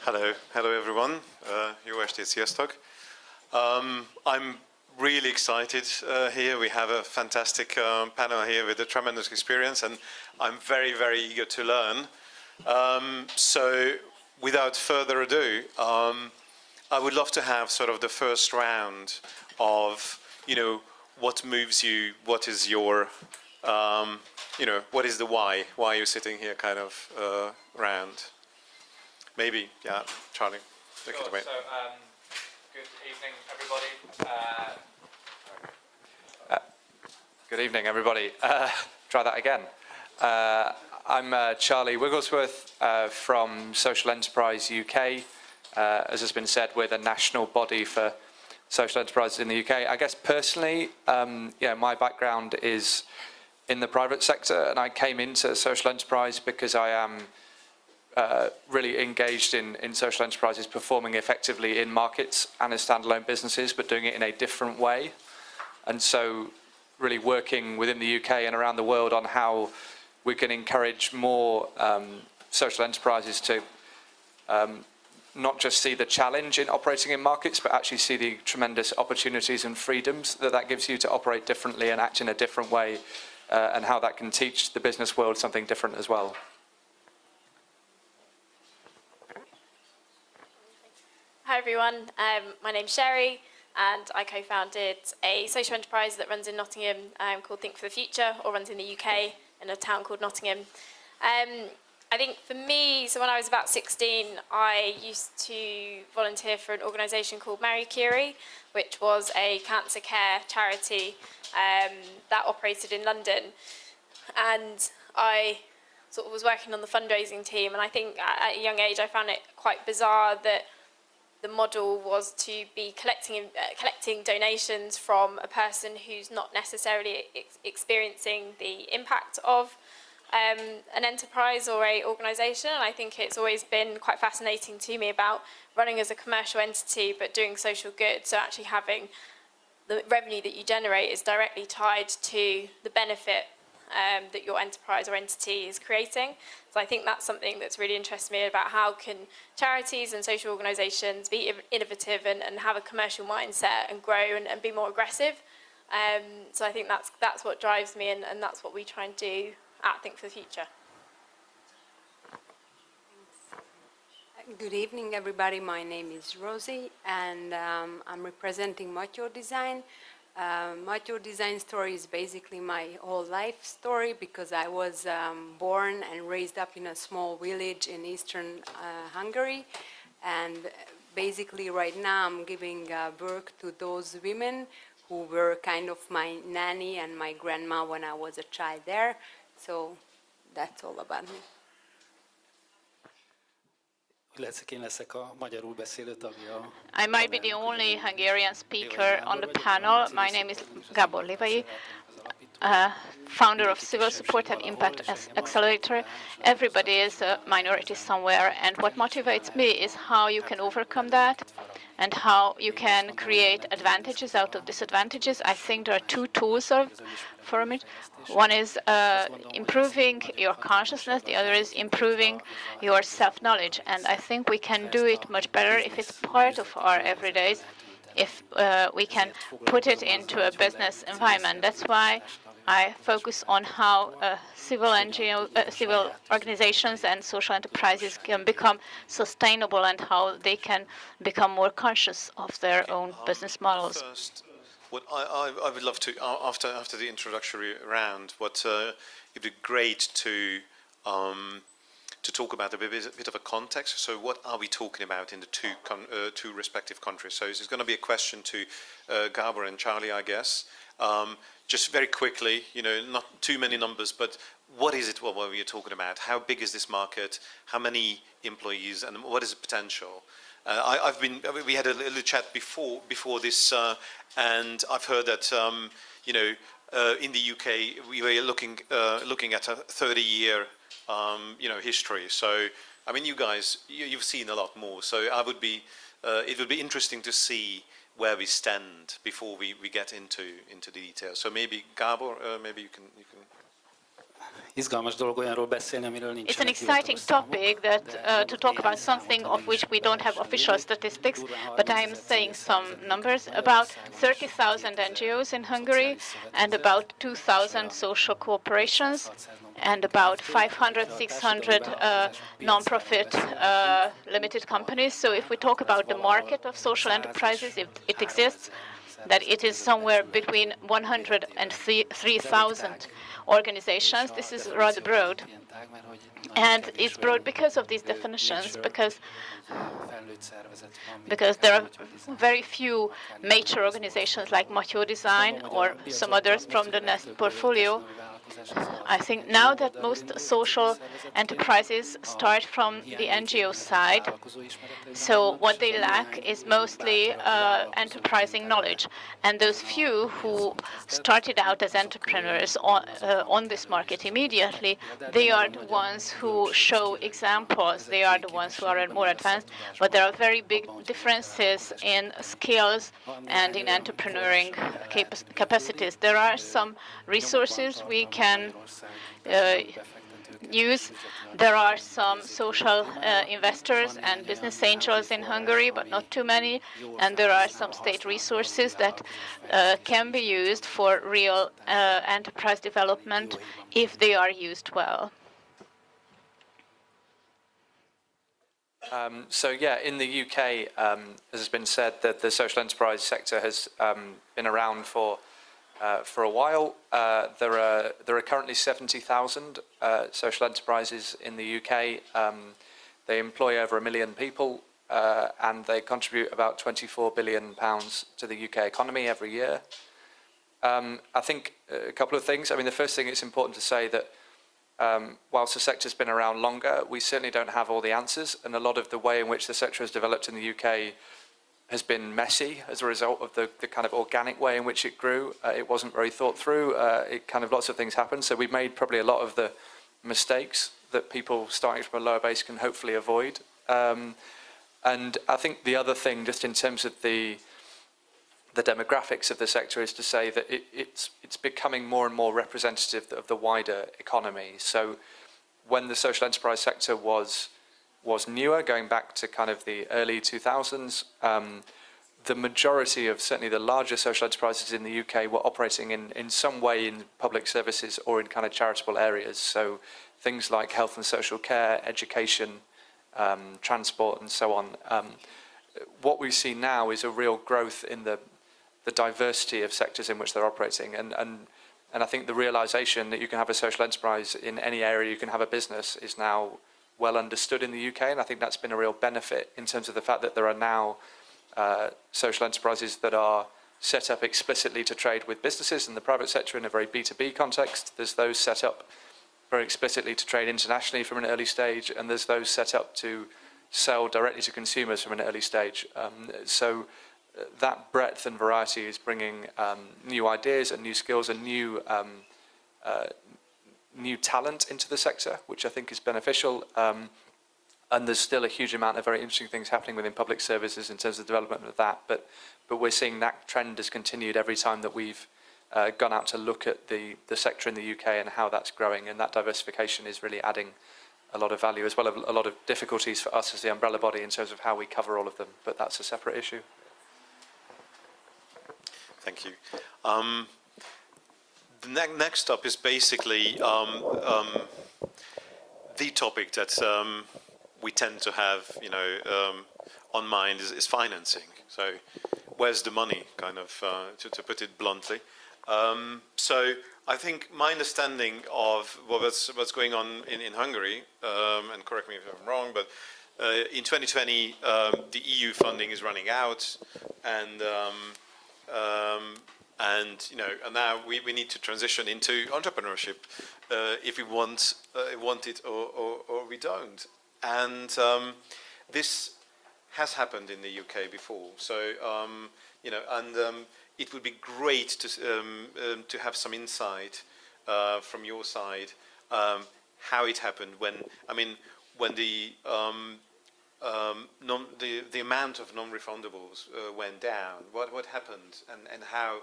Hello everyone. Jó estét, sziasztok. I'm really excited here. We have a fantastic panel here with a tremendous experience, and I'm very, very eager to learn. So without further ado, I would love to have sort of the first round of, what moves you, what is your, what is the why you're sitting here kind of round. Maybe, yeah, Charlie, take it away. So, good evening, everybody. Good evening, everybody. Try that again. I'm Charlie Wigglesworth from Social Enterprise UK. As has been said, we're the national body for social enterprises in the UK. I guess personally, my background is in the private sector, and I came into social enterprise because I am really engaged in social enterprises performing effectively in markets and as standalone businesses, but doing it in a different way. And so really working within the UK and around the world on how we can encourage more social enterprises to not just see the challenge in operating in markets, but actually see the tremendous opportunities and freedoms that gives you to operate differently and act in a different way, and how that can teach the business world something different as well. Hi everyone, my name's Cherie, and I co-founded a social enterprise that runs in Nottingham called Think for the Future, or runs in the UK in a town called Nottingham. I think for me, so when I was about 16, I used to volunteer for an organisation called Cherie, which was a cancer care charity that operated in London. And I sort of was working on the fundraising team, and I think at a young age I found it quite bizarre that the model was to be collecting donations from a person who's not necessarily experiencing the impact of an enterprise or a organisation. And I think it's always been quite fascinating to me about running as a commercial entity but doing social good. So actually having the revenue that you generate is directly tied to the benefit that your enterprise or entity is creating. So I think that's something that's really interested me about how can charities and social organisations be innovative and have a commercial mindset and grow and be more aggressive. So I think that's what drives me, and that's what we try and do at Think for the Future. Good evening, everybody. My name is Rozi, and I'm representing Matyodesign. Matyodesign story is basically my whole life story, because I was born and raised up in a small village in eastern Hungary, and basically right now I'm giving work to those women who were kind of my nanny and my grandma when I was a child there. So that's all about me. I might be the only Hungarian speaker on the panel. My name is Gábor, Lévai, founder of Civil Support and Impact Accelerator. Everybody is a minority somewhere, and what motivates me is how you can overcome that and how you can create advantages out of disadvantages. I think there are two tools for it. One is improving your consciousness, the other is improving your self-knowledge. And I think we can do it much better if it's part of our everydays, if we can put it into a business environment. That's why I focus on how civil organizations and social enterprises can become sustainable and how they can become more conscious of their own business models. First, what I would love to, after the introductory round, it'd be great to talk about a bit of a context. So what are we talking about in the two respective countries? So it's going to be a question to Gábor and Charlie, I guess. Just very quickly, not too many numbers, but what is it what we're talking about? How big is this market? How many employees, and what is the potential? We had a little chat before this, and I've heard that in the UK we were looking at a 30-year history. So I mean, you guys, you've seen a lot more. So it would be interesting to see where we stand before we get into the details. So maybe Gábor, maybe you can. izgalmas dolog olyanról beszélni, amiről It's an nincsenek exciting hivatalos számok. topic to talk about something of which we don't have official statistics, but I am saying some numbers. About 30,000 NGOs in Hungary and about 2,000 social corporations and about 500, 600 non-profit limited companies. So if we talk about the market of social enterprises, if it exists, that it is somewhere between 100 and 3,000 organizations. This is rather broad. And it's broad because of these definitions, because there are very few major organizations like Matyodesign or some others from the NESsT portfolio. I think now that most social enterprises start from the NGO side, so what they lack is mostly enterprising knowledge. And those few who started out as entrepreneurs on this market immediately, they are the ones who show examples. They are the ones who are more advanced. But there are very big differences in skills and in entrepreneuring capacities. There are some resources we can use. There are some social investors and business angels in Hungary, but not too many. And there are some state resources that can be used for real enterprise development if they are used well. So yeah, in the UK, as has been said, that the social enterprise sector has been around for a while. There are currently 70,000 social enterprises in the UK. They employ over 1 million people, and they contribute about £24 billion to the UK economy every year. I think a couple of things. I mean, the first thing, it's important to say that whilst the sector's been around longer, we certainly don't have all the answers, and a lot of the way in which the sector has developed in the UK has been messy as a result of the kind of organic way in which it grew. It wasn't very thought through. It kind of, lots of things happened. So we've made probably a lot of the mistakes that people starting from a lower base can hopefully avoid. And I think the other thing, just in terms of the demographics of the sector, is to say that it's becoming more and more representative of the wider economy. So when the social enterprise sector was newer, going back to kind of the early 2000s, the majority of certainly the larger social enterprises in the UK were operating in some way in public services or in kind of charitable areas. So things like health and social care, education, transport and so on. What we see now is a real growth in the diversity of sectors in which they're operating. And I think the realization that you can have a social enterprise in any area, you can have a business, is now well understood in the UK, and I think that's been a real benefit in terms of the fact that there are now social enterprises that are set up explicitly to trade with businesses in the private sector in a very B2B context. There's those set up very explicitly to trade internationally from an early stage, and there's those set up to sell directly to consumers from an early stage. So that breadth and variety is bringing new ideas and new skills and new talent into the sector, which I think is beneficial. And there's still a huge amount of very interesting things happening within public services in terms of the development of that. But we're seeing that trend has continued every time that we've gone out to look at the sector in the UK and how that's growing. And that diversification is really adding a lot of value, as well as a lot of difficulties for us as the umbrella body in terms of how we cover all of them. But that's a separate issue. Thank you. The next up is basically the topic that we tend to have, on mind is financing. So, where's the money, kind of, to put it bluntly. So, I think my understanding of what's going on in Hungary, and correct me if I'm wrong, but in 2020 the EU funding is running out, and now we need to transition into entrepreneurship if we want it or we don't. And this has happened in the UK before. So it would be great to have some insight from your side how it happened when the amount of non-refundables went down. What happened and how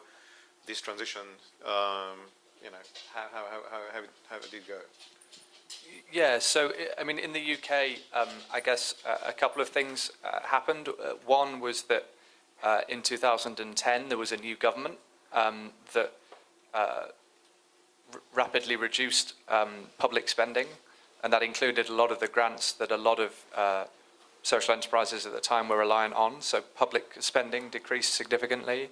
this transition you know, how did it go? Yeah, so I mean, in the UK, I guess a couple of things happened. One was that in 2010 there was a new government that rapidly reduced public spending, and that included a lot of the grants that a lot of social enterprises at the time were reliant on. So public spending decreased significantly.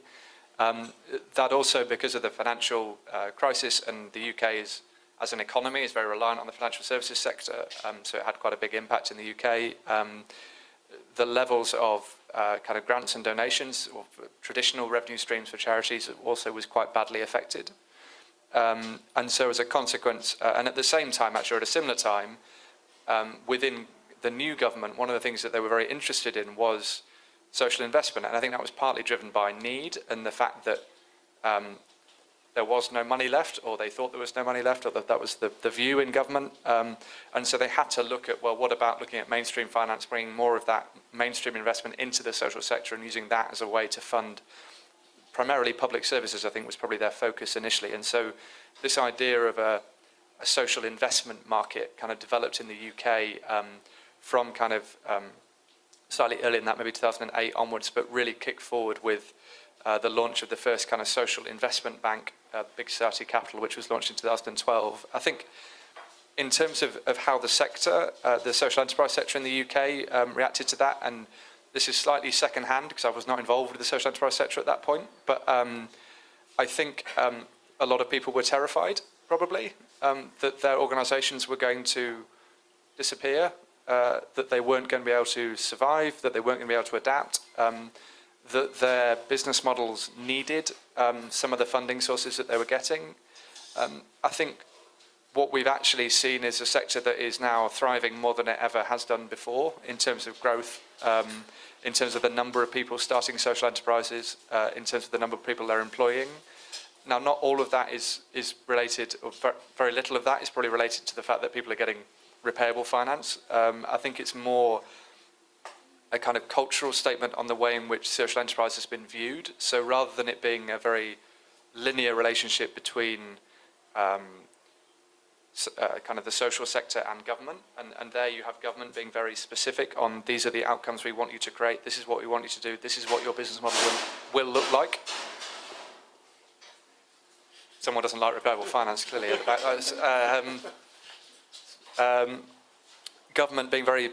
That also, because of the financial crisis, and the UK is, as an economy, is very reliant on the financial services sector, so it had quite a big impact in the UK. The levels of kind of grants and donations, or traditional revenue streams for charities, also was quite badly affected. And so as a consequence, and at the same time, actually at a similar time, within the new government, one of the things that they were very interested in was social investment. And I think that was partly driven by need and the fact that there was no money left, or they thought there was no money left, or that was the view in government. And so they had to look at, well, what about looking at mainstream finance, bringing more of that mainstream investment into the social sector and using that as a way to fund primarily public services, I think was probably their focus initially. And so this idea of a social investment market kind of developed in the UK from kind of slightly earlier than that, maybe 2008 onwards, but really kicked forward with the launch of the first kind of social investment bank, Big Society Capital, which was launched in 2012. I think in terms of how the sector, the social enterprise sector in the UK reacted to that, and this is slightly second-hand because I was not involved with the social enterprise sector at that point, but I think a lot of people were terrified, probably, that their organisations were going to disappear, that they weren't going to be able to survive, that they weren't going to be able to adapt, that their business models needed some of the funding sources that they were getting. I think what we've actually seen is a sector that is now thriving more than it ever has done before in terms of growth, in terms of the number of people starting social enterprises, in terms of the number of people they're employing. Now, not all of that is related, or very little of that is probably related to the fact that people are getting repayable finance. I think it's more a kind of cultural statement on the way in which social enterprise has been viewed. So rather than it being a very linear relationship between kind of the social sector and government, and there you have government being very specific on these are the outcomes we want you to create, this is what we want you to do, this is what your business model will look like. Someone doesn't like repayable finance, clearly, at the back. Government being very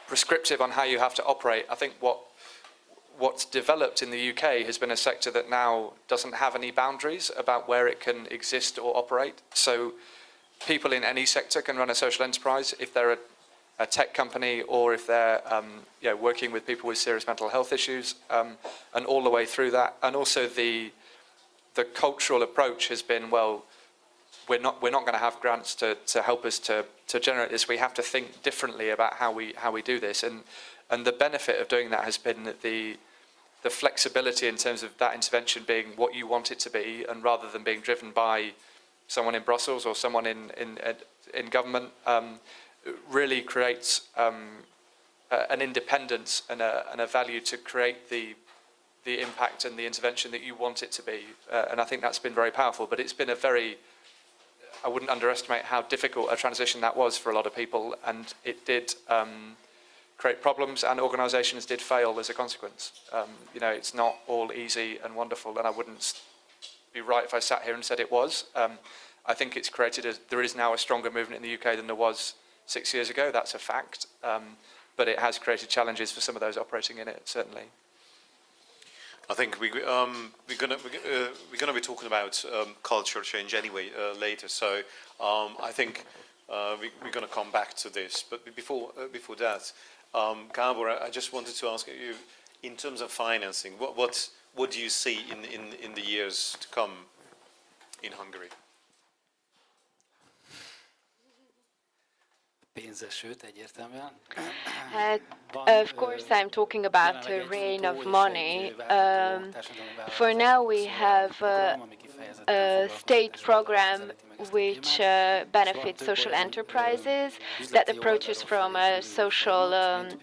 prescriptive on how you have to operate. I think what's developed in the UK has been a sector that now doesn't have any boundaries about where it can exist or operate. So people in any sector can run a social enterprise if they're a tech company, or if they're working with people with serious mental health issues, and all the way through that. And also the cultural approach has been, well, we're not going to have grants to help us to generate this. We have to think differently about how we do this, and the benefit of doing that has been that the flexibility in terms of that intervention being what you want it to be, and rather than being driven by someone in Brussels or someone in government, really creates an independence and a value to create the impact and the intervention that you want it to be. And I think that's been very powerful, but it's been I wouldn't underestimate how difficult a transition that was for a lot of people, and it did create problems, and organisations did fail as a consequence. It's not all easy and wonderful, and I wouldn't be right if I sat here and said it was. I think it's there is now a stronger movement in the UK than there was 6 years ago, that's a fact, but it has created challenges for some of those operating in it, certainly. I think we're gonna be talking about culture change anyway later. So I think we're gonna come back to this. But before that, Gábor, I just wanted to ask you, in terms of financing, what do you see in the years to come in Hungary? Of course, I'm talking about a rain of money. For now, we have a state program which benefits social enterprises, that approaches from a social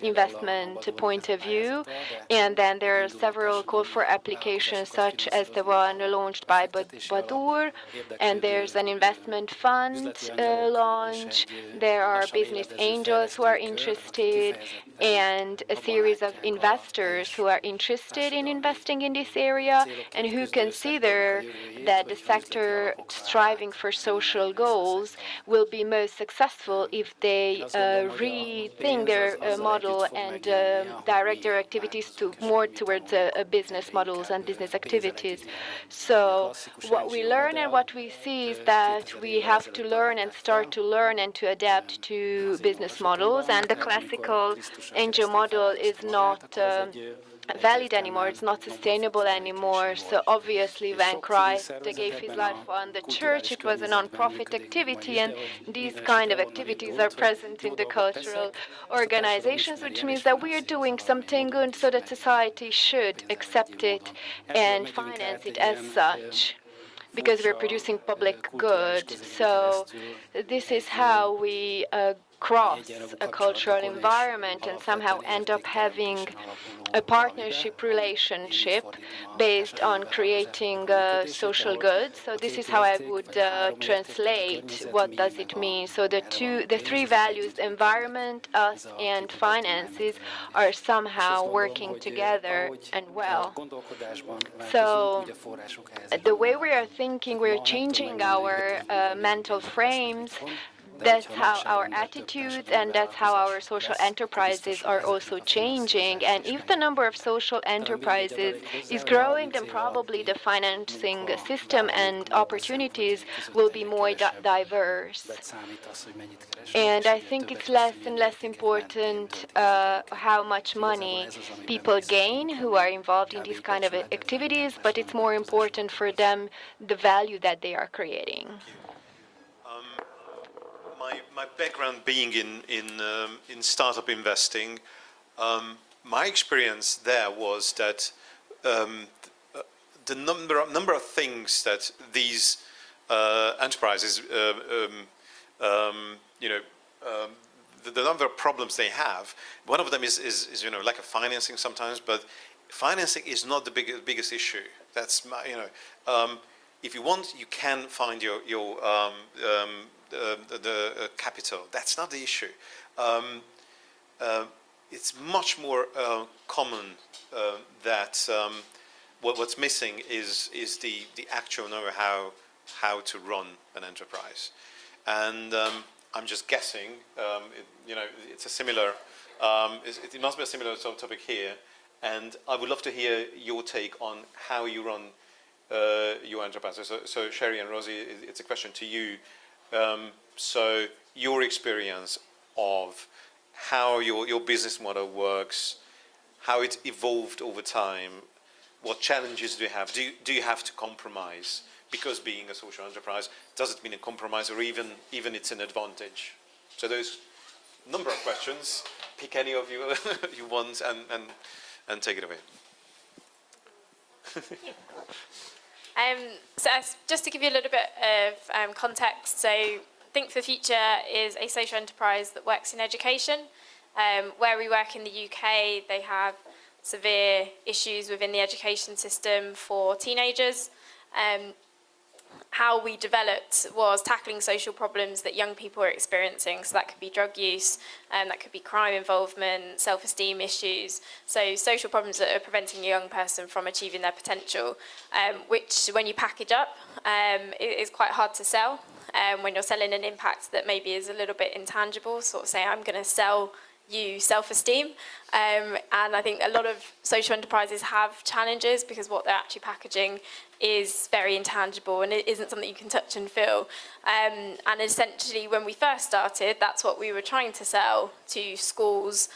investment point of view. And then there are several call for applications, such as the one launched by Badur, and there's an investment fund launch. There are business angels who are interested, and a series of investors who are interested in investing in this area and who consider that the sector striving for social goals will be most successful if they rethink their model and direct their activities more towards business models and business activities. So what we learn and what we see is that we have to learn and start to learn and to adapt to business models, and the classical NGO model is not valid anymore, it's not sustainable anymore. So obviously when Christ gave his life on the church, it was a non-profit activity, and these kind of activities are present in the cultural organizations, which means that we are doing something good, so that society should accept it and finance it as such, because we're producing public good. So this is how we cross a cultural environment and somehow end up having a partnership relationship based on creating social goods. So this is how I would translate what does it mean. So the three values, environment, us, and finances, are somehow working together and well. So the way we are thinking, we're changing our mental frames. That's how our attitudes and that's how our social enterprises are also changing. And if the number of social enterprises is growing, then probably the financing system and opportunities will be more diverse. And I think it's less and less important how much money people gain who are involved in these kind of activities, but it's more important for them the value that they are creating. My background being in startup investing, my experience there was that the number of things that these enterprises, the number of problems they have. One of them is lack of financing sometimes, but financing is not the biggest issue. That's if you want, you can find your the capital. That's not the issue. It's much more common that what's missing is the actual know-how how to run an enterprise. And I'm just guessing. It's a similar. It must be a similar topic here. And I would love to hear your take on how you run your enterprise. So Cherie and Rozi, it's a question to you. So your experience of how your business model works, how it evolved over time, what challenges do you have? Do you have to compromise? Because being a social enterprise, does it mean a compromise, or even it's an advantage? So those number of questions. Pick any of you you want and take it away. So just to give you a little bit of context, so Think for the Future is a social enterprise that works in education. Where we work in the UK, they have severe issues within the education system for teenagers. How we developed was tackling social problems that young people are experiencing. So that could be drug use, that could be crime involvement, self-esteem issues. So social problems that are preventing a young person from achieving their potential, which when you package up, it is quite hard to sell. When you're selling an impact that maybe is a little bit intangible, sort of saying, I'm going to sell you self-esteem. And I think a lot of social enterprises have challenges because what they're actually packaging is very intangible and it isn't something you can touch and feel. And essentially when we first started, that's what we were trying to sell to schools,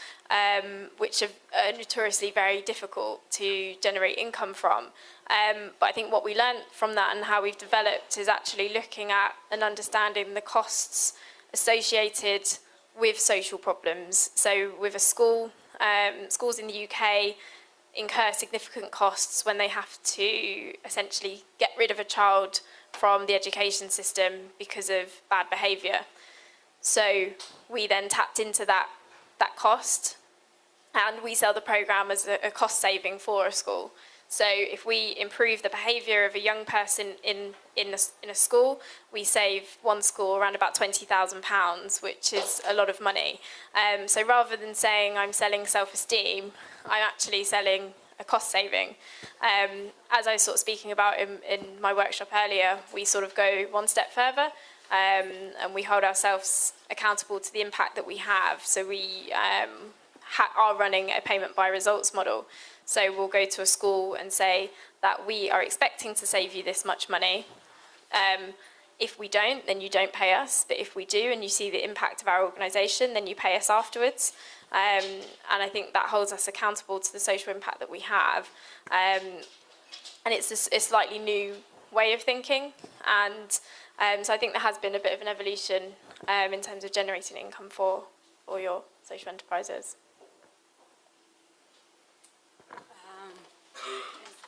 which are notoriously very difficult to generate income from. But I think what we learned from that and how we've developed is actually looking at and understanding the costs associated with social problems. So with a school, schools in the UK incur significant costs when they have to essentially get rid of a child from the education system because of bad behaviour. So we then tapped into that cost, and we sell the programme as a cost saving for a school. So if we improve the behaviour of a young person in a school, we save one school around about £20,000, which is a lot of money. So rather than saying I'm selling self-esteem, I'm actually selling a cost saving. As I was sort of speaking about in my workshop earlier, we sort of go one step further, and we hold ourselves accountable to the impact that we have. So we are running a payment by results model. So we'll go to a school and say that we are expecting to save you this much money. If we don't, then you don't pay us. But if we do and you see the impact of our organisation, then you pay us afterwards. And I think that holds us accountable to the social impact that we have. And it's a slightly new way of thinking. And so I think there has been a bit of an evolution in terms of generating income for your social enterprises.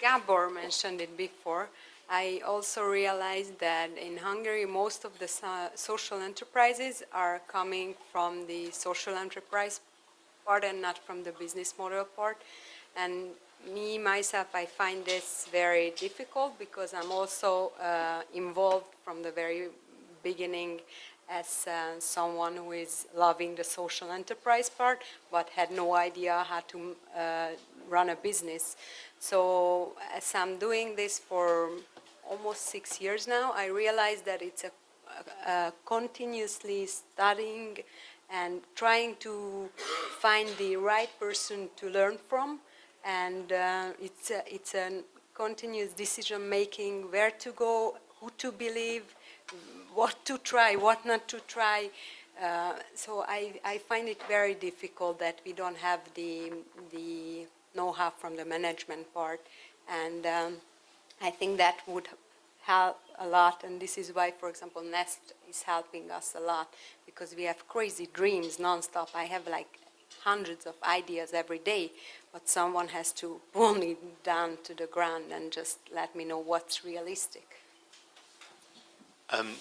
Gábor mentioned it before. I also realized that in Hungary, most of the social enterprises are coming from the social enterprise part and not from the business model part. And me, myself, I find this very difficult because I'm also involved from the very beginning as someone who is loving the social enterprise part, but had no idea how to run a business. So as I'm doing this for almost 6 years now, I realize that it's a continuously studying and trying to find the right person to learn from, and it's a continuous decision making, where to go, who to believe, what to try, what not to try. So I find it very difficult that we don't have the know-how from the management part, and I think that would help a lot, and this is why, for example, NESsT is helping us a lot, because we have crazy dreams non-stop. I have like hundreds of ideas every day, but someone has to pull me down to the ground and just let me know what's realistic.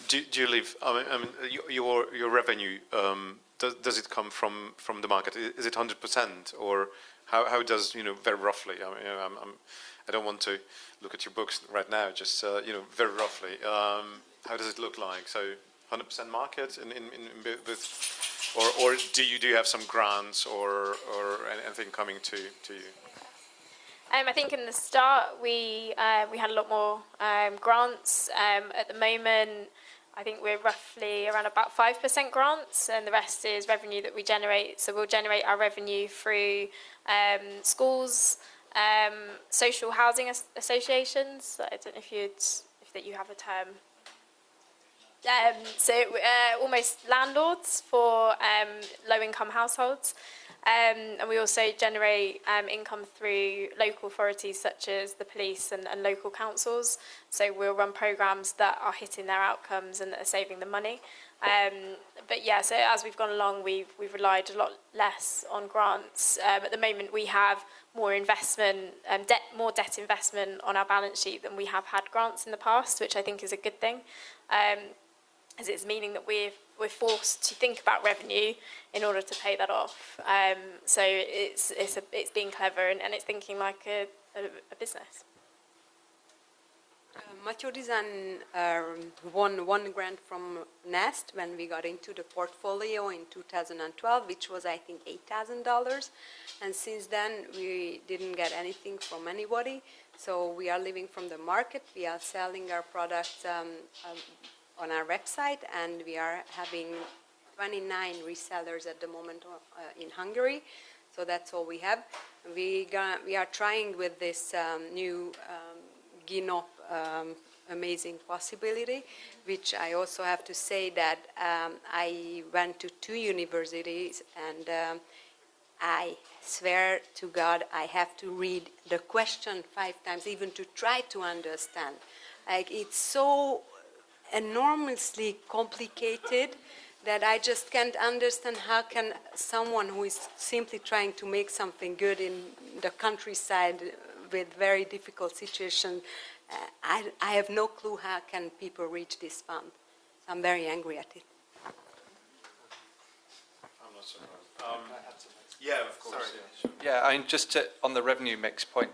Do you live? I mean, your revenue, does it come from the market? Is it 100%, or how does, very roughly? I mean, I don't want to look at your books right now. Just very roughly, how does it look like? So 100% market in or do you have some grants or anything coming to you? I think in the start we had a lot more grants. At the moment, I think we're roughly around about 5% grants, and the rest is revenue that we generate. So we'll generate our revenue through schools, social housing associations. I don't know if you have a term. So almost landlords for low-income households. And we also generate income through local authorities such as the police and local councils. So we'll run programmes that are hitting their outcomes and that are saving them money. But yeah, so as we've gone along, we've relied a lot less on grants. At the moment, we have more investment, more debt investment on our balance sheet than we have had grants in the past, which I think is a good thing. As it's meaning that we're forced to think about revenue in order to pay that off. So it's being clever and it's thinking like a business. Matyodesign won one grant from NESsT when we got into the portfolio in 2012, which was, I think, $8,000. And since then, we didn't get anything from anybody. So we are living from the market. We are selling our products on our website, and we are having 29 resellers at the moment in Hungary. So that's all we have. We are trying with this new GINOP amazing possibility, which I also have to say that I went to 2 universities, and I swear to God I have to read the question 5 times even to try to understand. Like, it's so enormously complicated that I just can't understand how can someone who is simply trying to make something good in the countryside with very difficult situation I have no clue how can people reach this fund. So I'm very angry at it. I'm not surprised. Yeah, of course. Sorry. Yeah, I mean, just on the revenue mix point,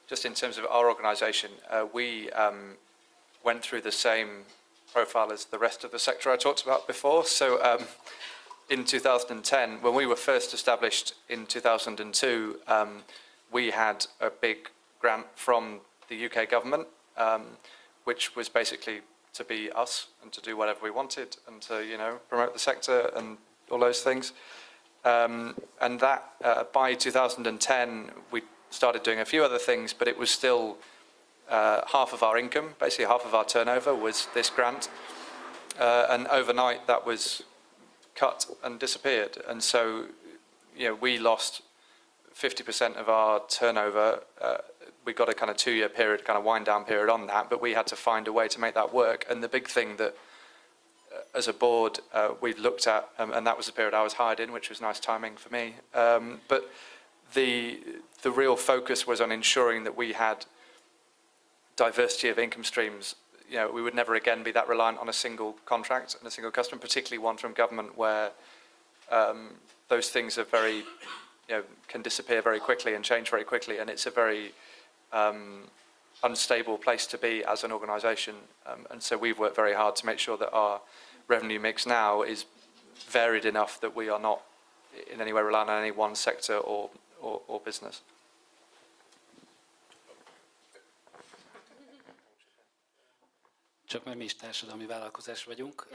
just in terms of our organisation, we went through the same profile as the rest of the sector I talked about before. So in 2010, when we were first established in 2002, we had a big grant from the UK government, which was basically to be us and to do whatever we wanted and to, promote the sector and all those things. And that, by 2010, we started doing a few other things, but it was still half of our income, basically half of our turnover was this grant. And overnight that was cut and disappeared. And so, we lost 50% of our turnover. We got a kind of 2-year period, kind of wind down period on that, but we had to find a way to make that work. And the big thing that as a board we looked at, and that was the period I was hired in, which was nice timing for me. But the real focus was on ensuring that we had diversity of income streams. We would never again be that reliant on a single contract and a single customer, particularly one from government where those things are very, can disappear very quickly and change very quickly, and it's a very unstable place to be as an organisation. And so we've worked very hard to make sure that our revenue mix now is varied enough that we are not in any way reliant on any one sector or business. Csak mert mi is társadalmi vállalkozás vagyunk.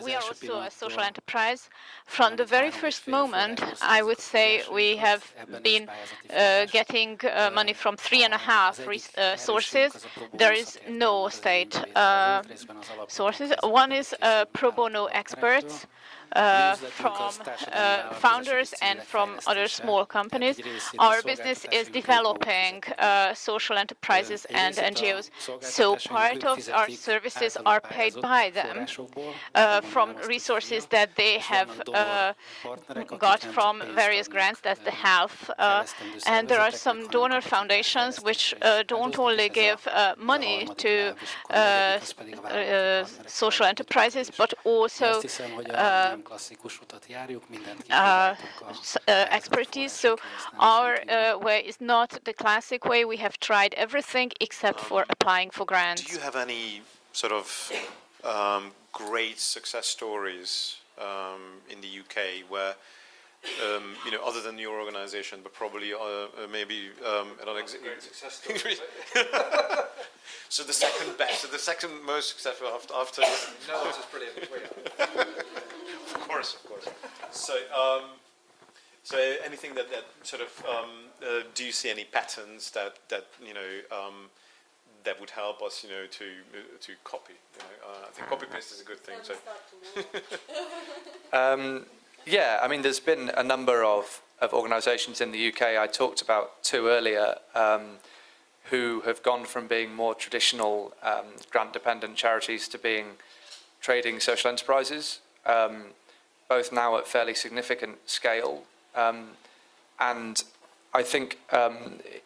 We are also a social enterprise. From the very first moment, I would say we have been getting money from 3.5 sources. There is no state sources. One is pro bono experts from founders and from other small companies. Our business is developing social enterprises and NGOs. So part of our services are paid by them from resources that they have got from various grants, that's the health. And there are some donor foundations which don't only give money to social enterprises, but also expertise. So our way is not the classic way. We have tried everything except for applying for grants. Do you have any sort of great success stories in the UK where, other than your organisation, but probably maybe another success story? So the second best, so the second most successful after. No one's as brilliant as we are. Of course. So, so anything that sort of, do you see any patterns that that would help us, to copy? I think copy paste is a good thing. So. Yeah, I mean, there's been a number of organisations in the UK. I talked about 2 earlier, who have gone from being more traditional grant-dependent charities to being trading social enterprises. Both now at fairly significant scale. And I think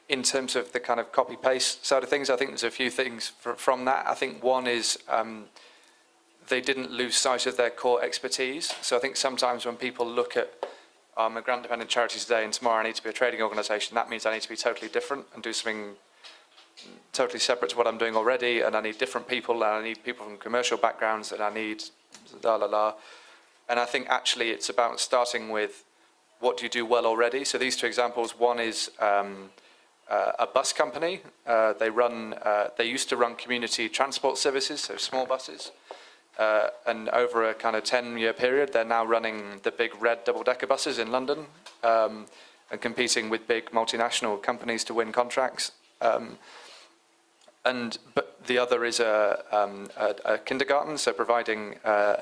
in terms of the kind of copy-paste side of things, I think there's a few things from that. I think one is they didn't lose sight of their core expertise. So I think sometimes when people look at I'm a grant-dependent charity today and tomorrow I need to be a trading organisation, that means I need to be totally different and do something totally separate to what I'm doing already, and I need different people, and I need people from commercial backgrounds, and I need And I think actually it's about starting with what do you do well already. So these 2 examples, one is a bus company. They used to run community transport services, so small buses. And over a kind of 10-year period, they're now running the big red double-decker buses in London and competing with big multinational companies to win contracts. But the other is a kindergarten, so providing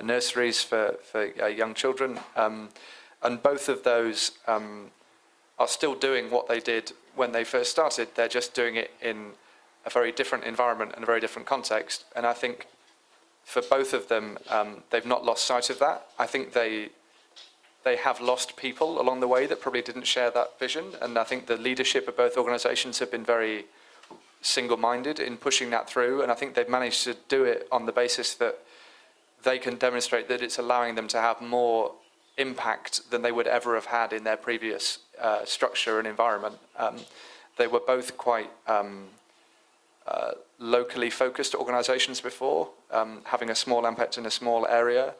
nurseries for young children. And both of those are still doing what they did when they first started. They're just doing it in a very different environment and a very different context. And I think for both of them, they've not lost sight of that. I think they have lost people along the way that probably didn't share that vision. And I think the leadership of both organisations have been very single-minded in pushing that through, and I think they've managed to do it on the basis that they can demonstrate that it's allowing them to have more impact than they would ever have had in their previous structure and environment. They were both quite locally focused organisations before, having a small impact in a small area.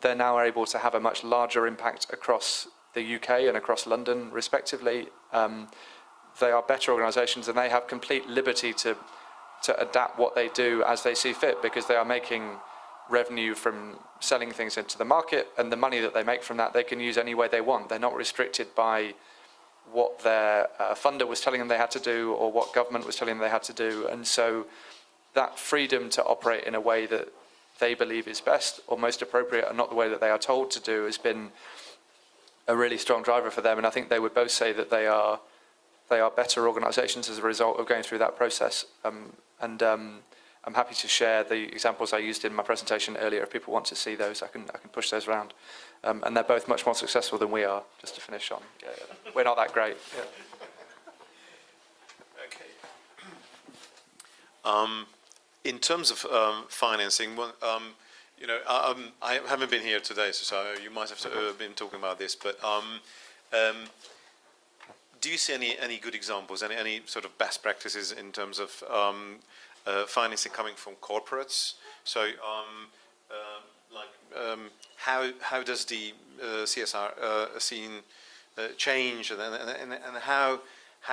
They're now able to have a much larger impact across the UK and across London, respectively. They are better organisations, and they have complete liberty to adapt what they do as they see fit, because they are making revenue from selling things into the market, and the money that they make from that they can use any way they want. They're not restricted by what their funder was telling them they had to do or what government was telling them they had to do. And so that freedom to operate in a way that they believe is best or most appropriate and not the way that they are told to do has been a really strong driver for them. And I think they would both say that they are better organisations as a result of going through that process. I'm happy to share the examples I used in my presentation earlier. If people want to see those, I can push those around. And they're both much more successful than we are, just to finish on. Yeah. We're not that great. Yeah. Okay. In terms of financing, I haven't been here today, so you might have been talking about this, but do you see any good examples, any sort of best practices in terms of financing coming from corporates? So, how does the CSR scene change, and how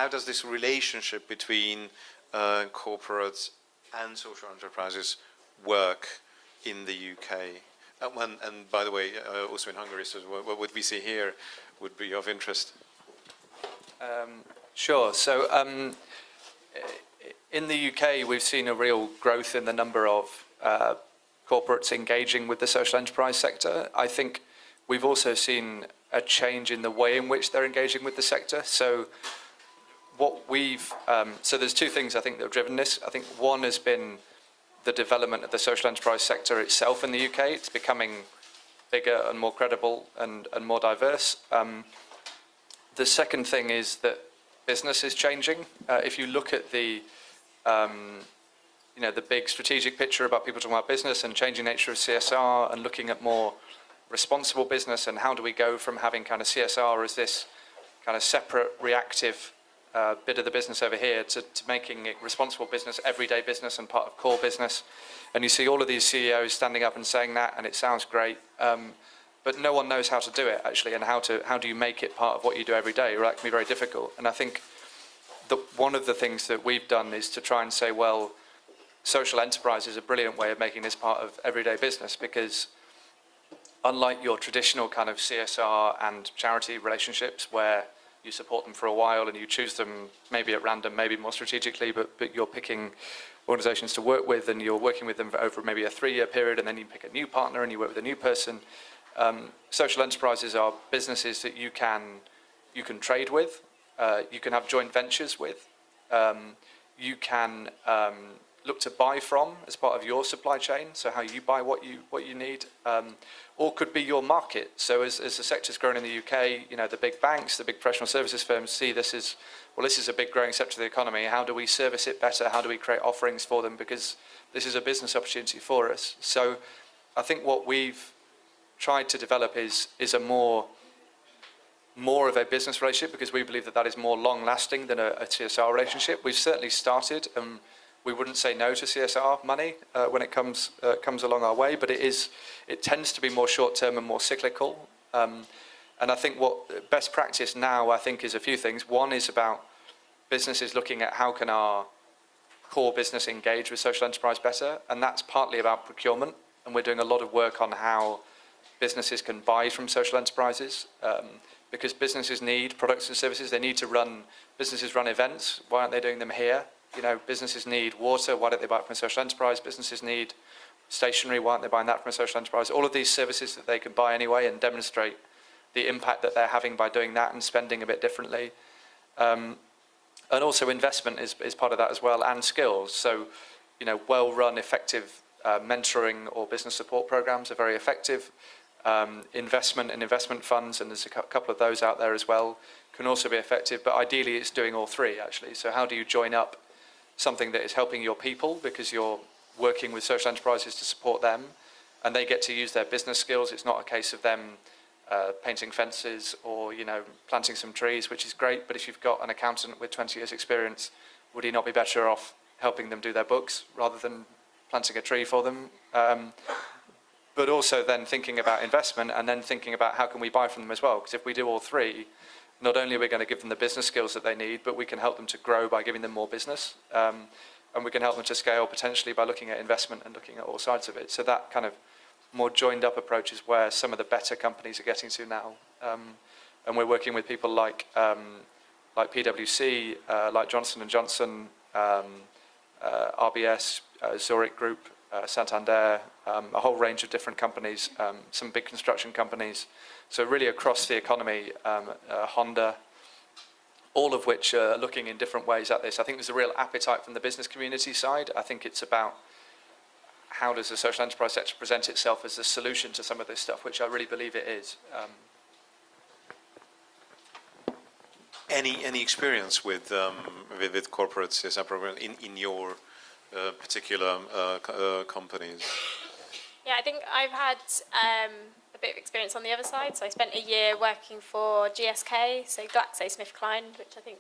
does this relationship between corporates and social enterprises work in the UK? And by the way, also in Hungary, so what we see here would be of interest. Sure. So in the UK, we've seen a real growth in the number of corporates engaging with the social enterprise sector. I think we've also seen a change in the way in which they're engaging with the sector. So so there's two things I think that have driven this. I think one has been the development of the social enterprise sector itself in the UK. It's becoming bigger and more credible and more diverse. The second thing is that business is changing. If you look at the big strategic picture about people talking about business and changing nature of CSR and looking at more responsible business and how do we go from having kind of CSR as this kind of separate reactive bit of the business over here to making it responsible business, everyday business and part of core business. And you see all of these CEOs standing up and saying that, and it sounds great. But no one knows how to do it, actually, and how do you make it part of what you do every day? That can be very difficult. And I think that one of the things that we've done is to try and say, well, social enterprise is a brilliant way of making this part of everyday business, because unlike your traditional kind of CSR and charity relationships where you support them for a while and you choose them maybe at random, maybe more strategically, but you're picking organisations to work with and you're working with them over maybe a 3-year period, and then you pick a new partner and you work with a new person. Social enterprises are businesses that you can trade with, you can have joint ventures with, you can look to buy from as part of your supply chain, so how you buy what you need, or could be your market. So as the sector's grown in the UK, the big banks, the big professional services firms see this is a big growing sector of the economy. How do we service it better? How do we create offerings for them? Because this is a business opportunity for us. So I think what we've tried to develop is a more of a business relationship, because we believe that is more long lasting than a CSR relationship. We've certainly started, we wouldn't say no to CSR money when it comes along our way, but it tends to be more short term and more cyclical. And I think what best practice now, I think, is a few things. One is about businesses looking at how can our core business engage with social enterprise better, and that's partly about procurement, and we're doing a lot of work on how businesses can buy from social enterprises, because businesses need products and services. They need to businesses run events. Why aren't they doing them here? Businesses need water. Why don't they buy it from a social enterprise? Businesses need stationery. Why aren't they buying that from a social enterprise? All of these services that they can buy anyway and demonstrate the impact that they're having by doing that and spending a bit differently. And also investment is part of that as well, and skills. So, well-run, effective mentoring or business support programs are very effective. Investment and investment funds, and there's a couple of those out there as well, can also be effective, but ideally it's doing all three, actually. So how do you join up something that is helping your people because you're working with social enterprises to support them, and they get to use their business skills. It's not a case of them painting fences or, you know, planting some trees, which is great. But if you've got an accountant with 20 years experience, would he not be better off helping them do their books rather than planting a tree for them? But also then thinking about investment and then thinking about how can we buy from them as well. Because if we do all three, not only are we going to give them the business skills that they need, but we can help them to grow by giving them more business. And we can help them to scale potentially by looking at investment and looking at all sides of it. So that kind of more joined up approach is where some of the better companies are getting to now. And we're working with people like PwC, like Johnson & Johnson, RBS, Zurich Group, Santander, a whole range of different companies, some big construction companies. So really across the economy, Honda, all of which are looking in different ways at this. I think there's a real appetite from the business community side. I think it's about how does the social enterprise sector present itself as a solution to some of this stuff, which I really believe it is. Any experience with corporate CSR program in your particular companies? Yeah, I think I've had a bit of experience on the other side. So I spent a year working for GSK, so GlaxoSmithKline, which I think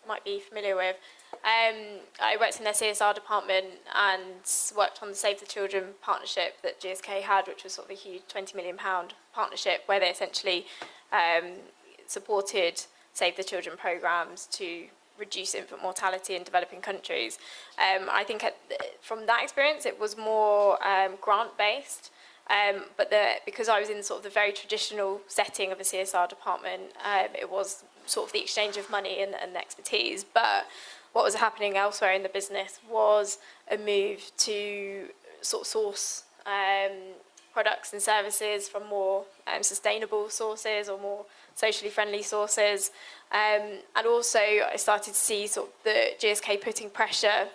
you might be familiar with. I worked in their CSR department and worked on the Save the Children partnership that GSK had, which was sort of a huge £20 million partnership where they essentially supported Save the Children programs to reduce infant mortality in developing countries. I think from that experience, it was more grant-based, but because I was in sort of the very traditional setting of a CSR department, it was sort of the exchange of money and expertise. But what was happening elsewhere in the business was a move to sort of source products and services from more sustainable sources or more socially friendly sources. And also I started to see sort of the GSK putting pressure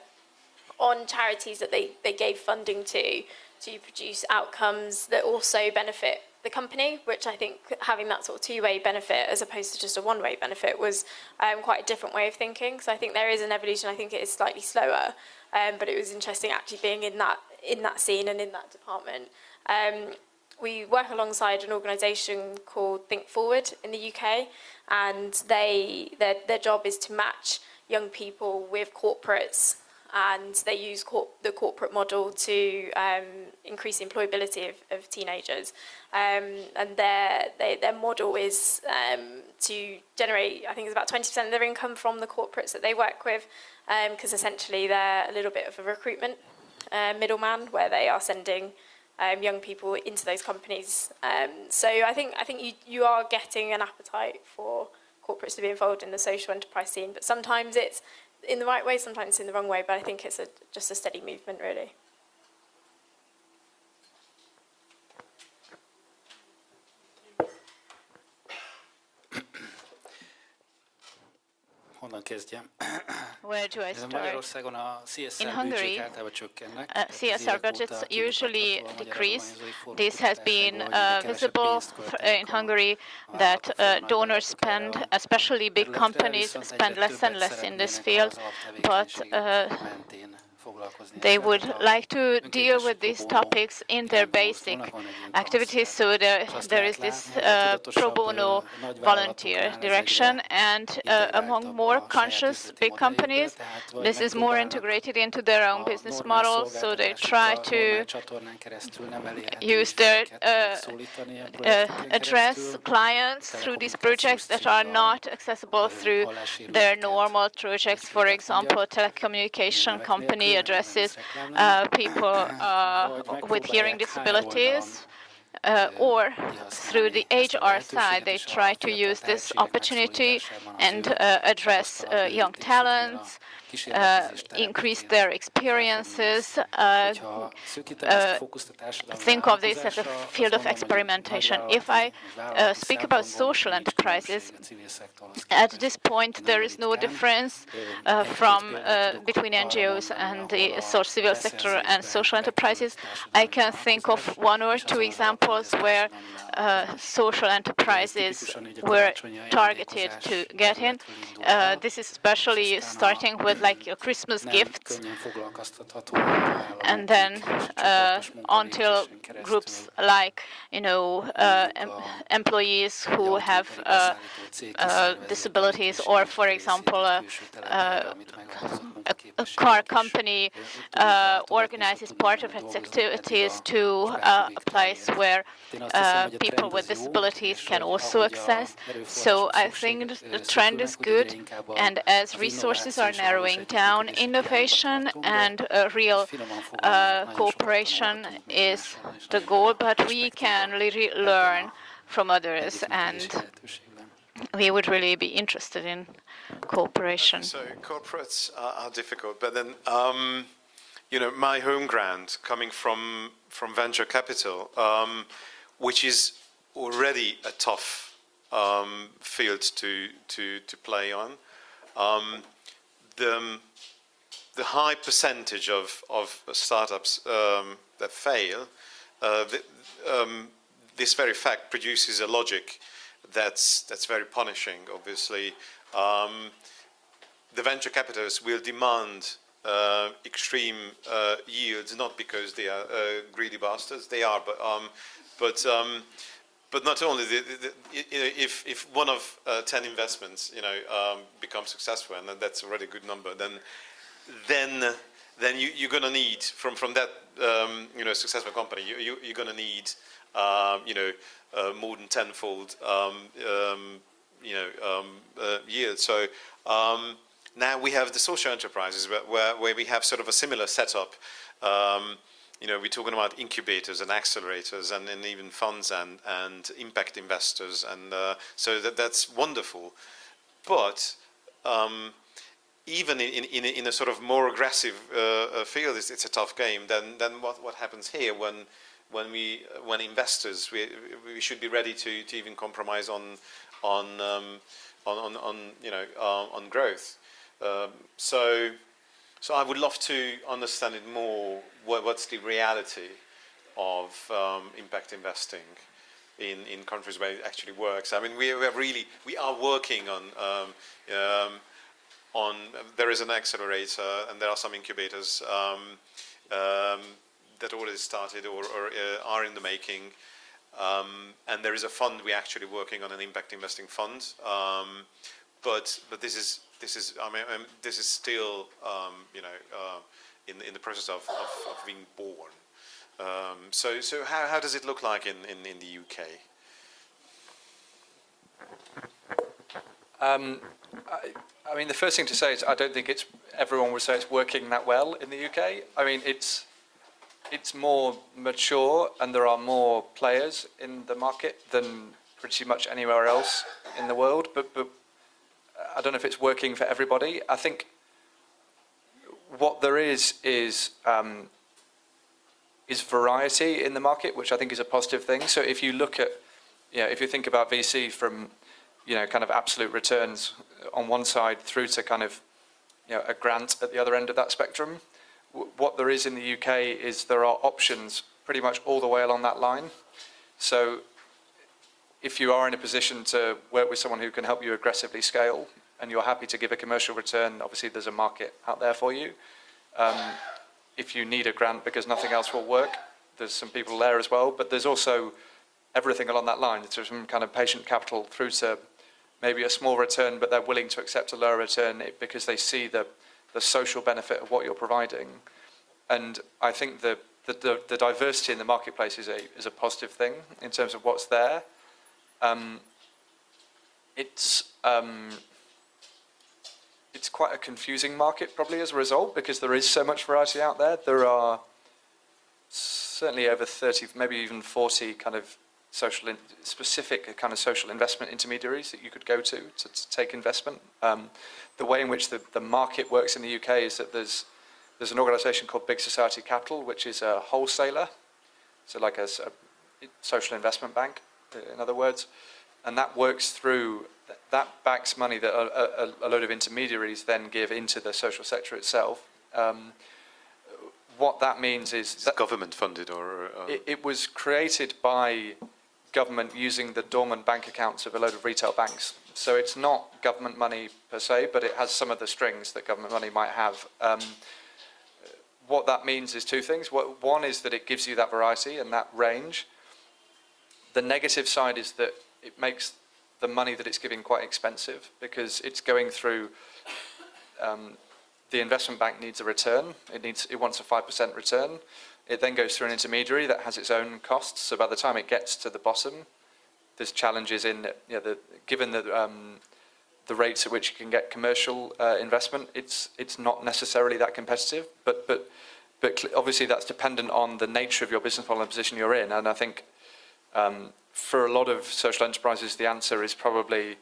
on charities that they gave funding to produce outcomes that also benefit the company, which I think having that sort of two-way benefit as opposed to just a one-way benefit was quite a different way of thinking. So I think there is an evolution. I think it is slightly slower, but it was interesting actually being in that scene and in that department. We work alongside an organisation called Think Forward in the UK, and their job is to match young people with corporates, and they use the corporate model to increase the employability of teenagers. And their model is to generate, I think it's about 20% of their income from the corporates that they work with, because essentially they're a little bit of a recruitment middleman where they are sending young people into those companies. So I think you are getting an appetite for corporates to be involved in the social enterprise scene, but sometimes it's in the right way, sometimes it's in the wrong way, but I think it's just a steady movement, really. Honnan kezdjem? Where do I start? Magyarországon a CSR In Hungary, büdzsék általában csökkennek. CSR budgets usually decrease. This has been visible in Hungary, that donors spend, especially big companies, spend less and less in this field, but they would like to deal with these topics in their basic activities, so there is this pro bono volunteer direction, and among more conscious big companies, this is more integrated into their own business model, so they try to use their address clients through these projects that are not accessible through their normal projects. For example, telecommunication company addresses people with hearing disabilities, or through the HR side, they try to use this opportunity and address young talents, increase their experiences, think of this as a field of experimentation. If I speak about social enterprises, at this point there is no difference between NGOs and the civil sector and social enterprises. I can think of one or two examples examples where social enterprises were targeted to get in. This is especially starting with like your Christmas gifts, and then until groups like, you know, employees who have disabilities, or for example a car company organizes part of its activities to a place where people with disabilities can also access. So I think the trend is good, and as resources are narrowing down, innovation and real cooperation is the goal, but we can really learn from others, and we would really be interested in cooperation. So corporates are difficult, but then you know, my home ground coming from venture capital, which is already a tough field to play on. The high percentage of startups that fail, this very fact produces a logic that's very punishing. Obviously, the venture capitalists will demand extreme yields, not because they are greedy bastards. They are, but not only. If one of 10 investments, you know, becomes successful, and that's already a good number, then you're going to need from that you know, successful company, you're going to need you know, more than tenfold you know, yield. So now we have the social enterprises where we have sort of a similar setup. You know, we're talking about incubators and accelerators, and even funds and impact investors, and so that's wonderful. But even in a sort of more aggressive field, it's a tough game. Then what happens here when investors, we should be ready to even compromise on you know, on growth. So I would love to understand it more. What's the reality of impact investing in countries where it actually works? I mean, we are working on there is an accelerator, and there are some incubators that already started or are in the making, and there is a fund we're actually working on, an impact investing fund. But this is I mean, this is still you know, in the process of being born. So how does it look like in the UK? I mean, the first thing to say is I don't think everyone would say it's working that well in the UK. I mean, it's more mature, and there are more players in the market than pretty much anywhere else in the world. But I don't know if it's working for everybody. I think what there is variety in the market, which I think is a positive thing. So if you look at, you know, if you think about VC from, you know, kind of absolute returns on one side through to kind of, you know, a grant at the other end of that spectrum, what there is in the UK is there are options pretty much all the way along that line. So if you are in a position to work with someone who can help you aggressively scale, and you're happy to give a commercial return, obviously there's a market out there for you. If you need a grant because nothing else will work, there's some people there as well. But there's also everything along that line. There's some kind of patient capital through to maybe a small return, but they're willing to accept a lower return because they see the social benefit of what you're providing. And I think the diversity in the marketplace is a positive thing in terms of what's there. It's quite a confusing market probably as a result, because there is so much variety out there. There are certainly over 30, maybe even 40 kind of specific kind of social investment intermediaries that you could go to take investment. The way in which the market works in the UK is that there's an organisation called Big Society Capital, which is a wholesaler, so like a social investment bank, in other words, and that works through, that backs money that a load of intermediaries then give into the social sector itself. what that means is Is that it government funded or? it was created by government using the dormant bank accounts of a load of retail banks. So it's not government money per se, but it has some of the strings that government money might have. What that means is two things. One is that it gives you that variety and that range. The negative side is that it makes the money that it's giving quite expensive because it's going through, the investment bank needs a return. It wants a 5% return. It then goes through an intermediary that has its own costs. So by the time it gets to the bottom, there's challenges in, given the rates at which you can get commercial investment, it's not necessarily that competitive. But obviously that's dependent on the nature of your business model and the position you're in. And I think for a lot of social enterprises, the answer is probably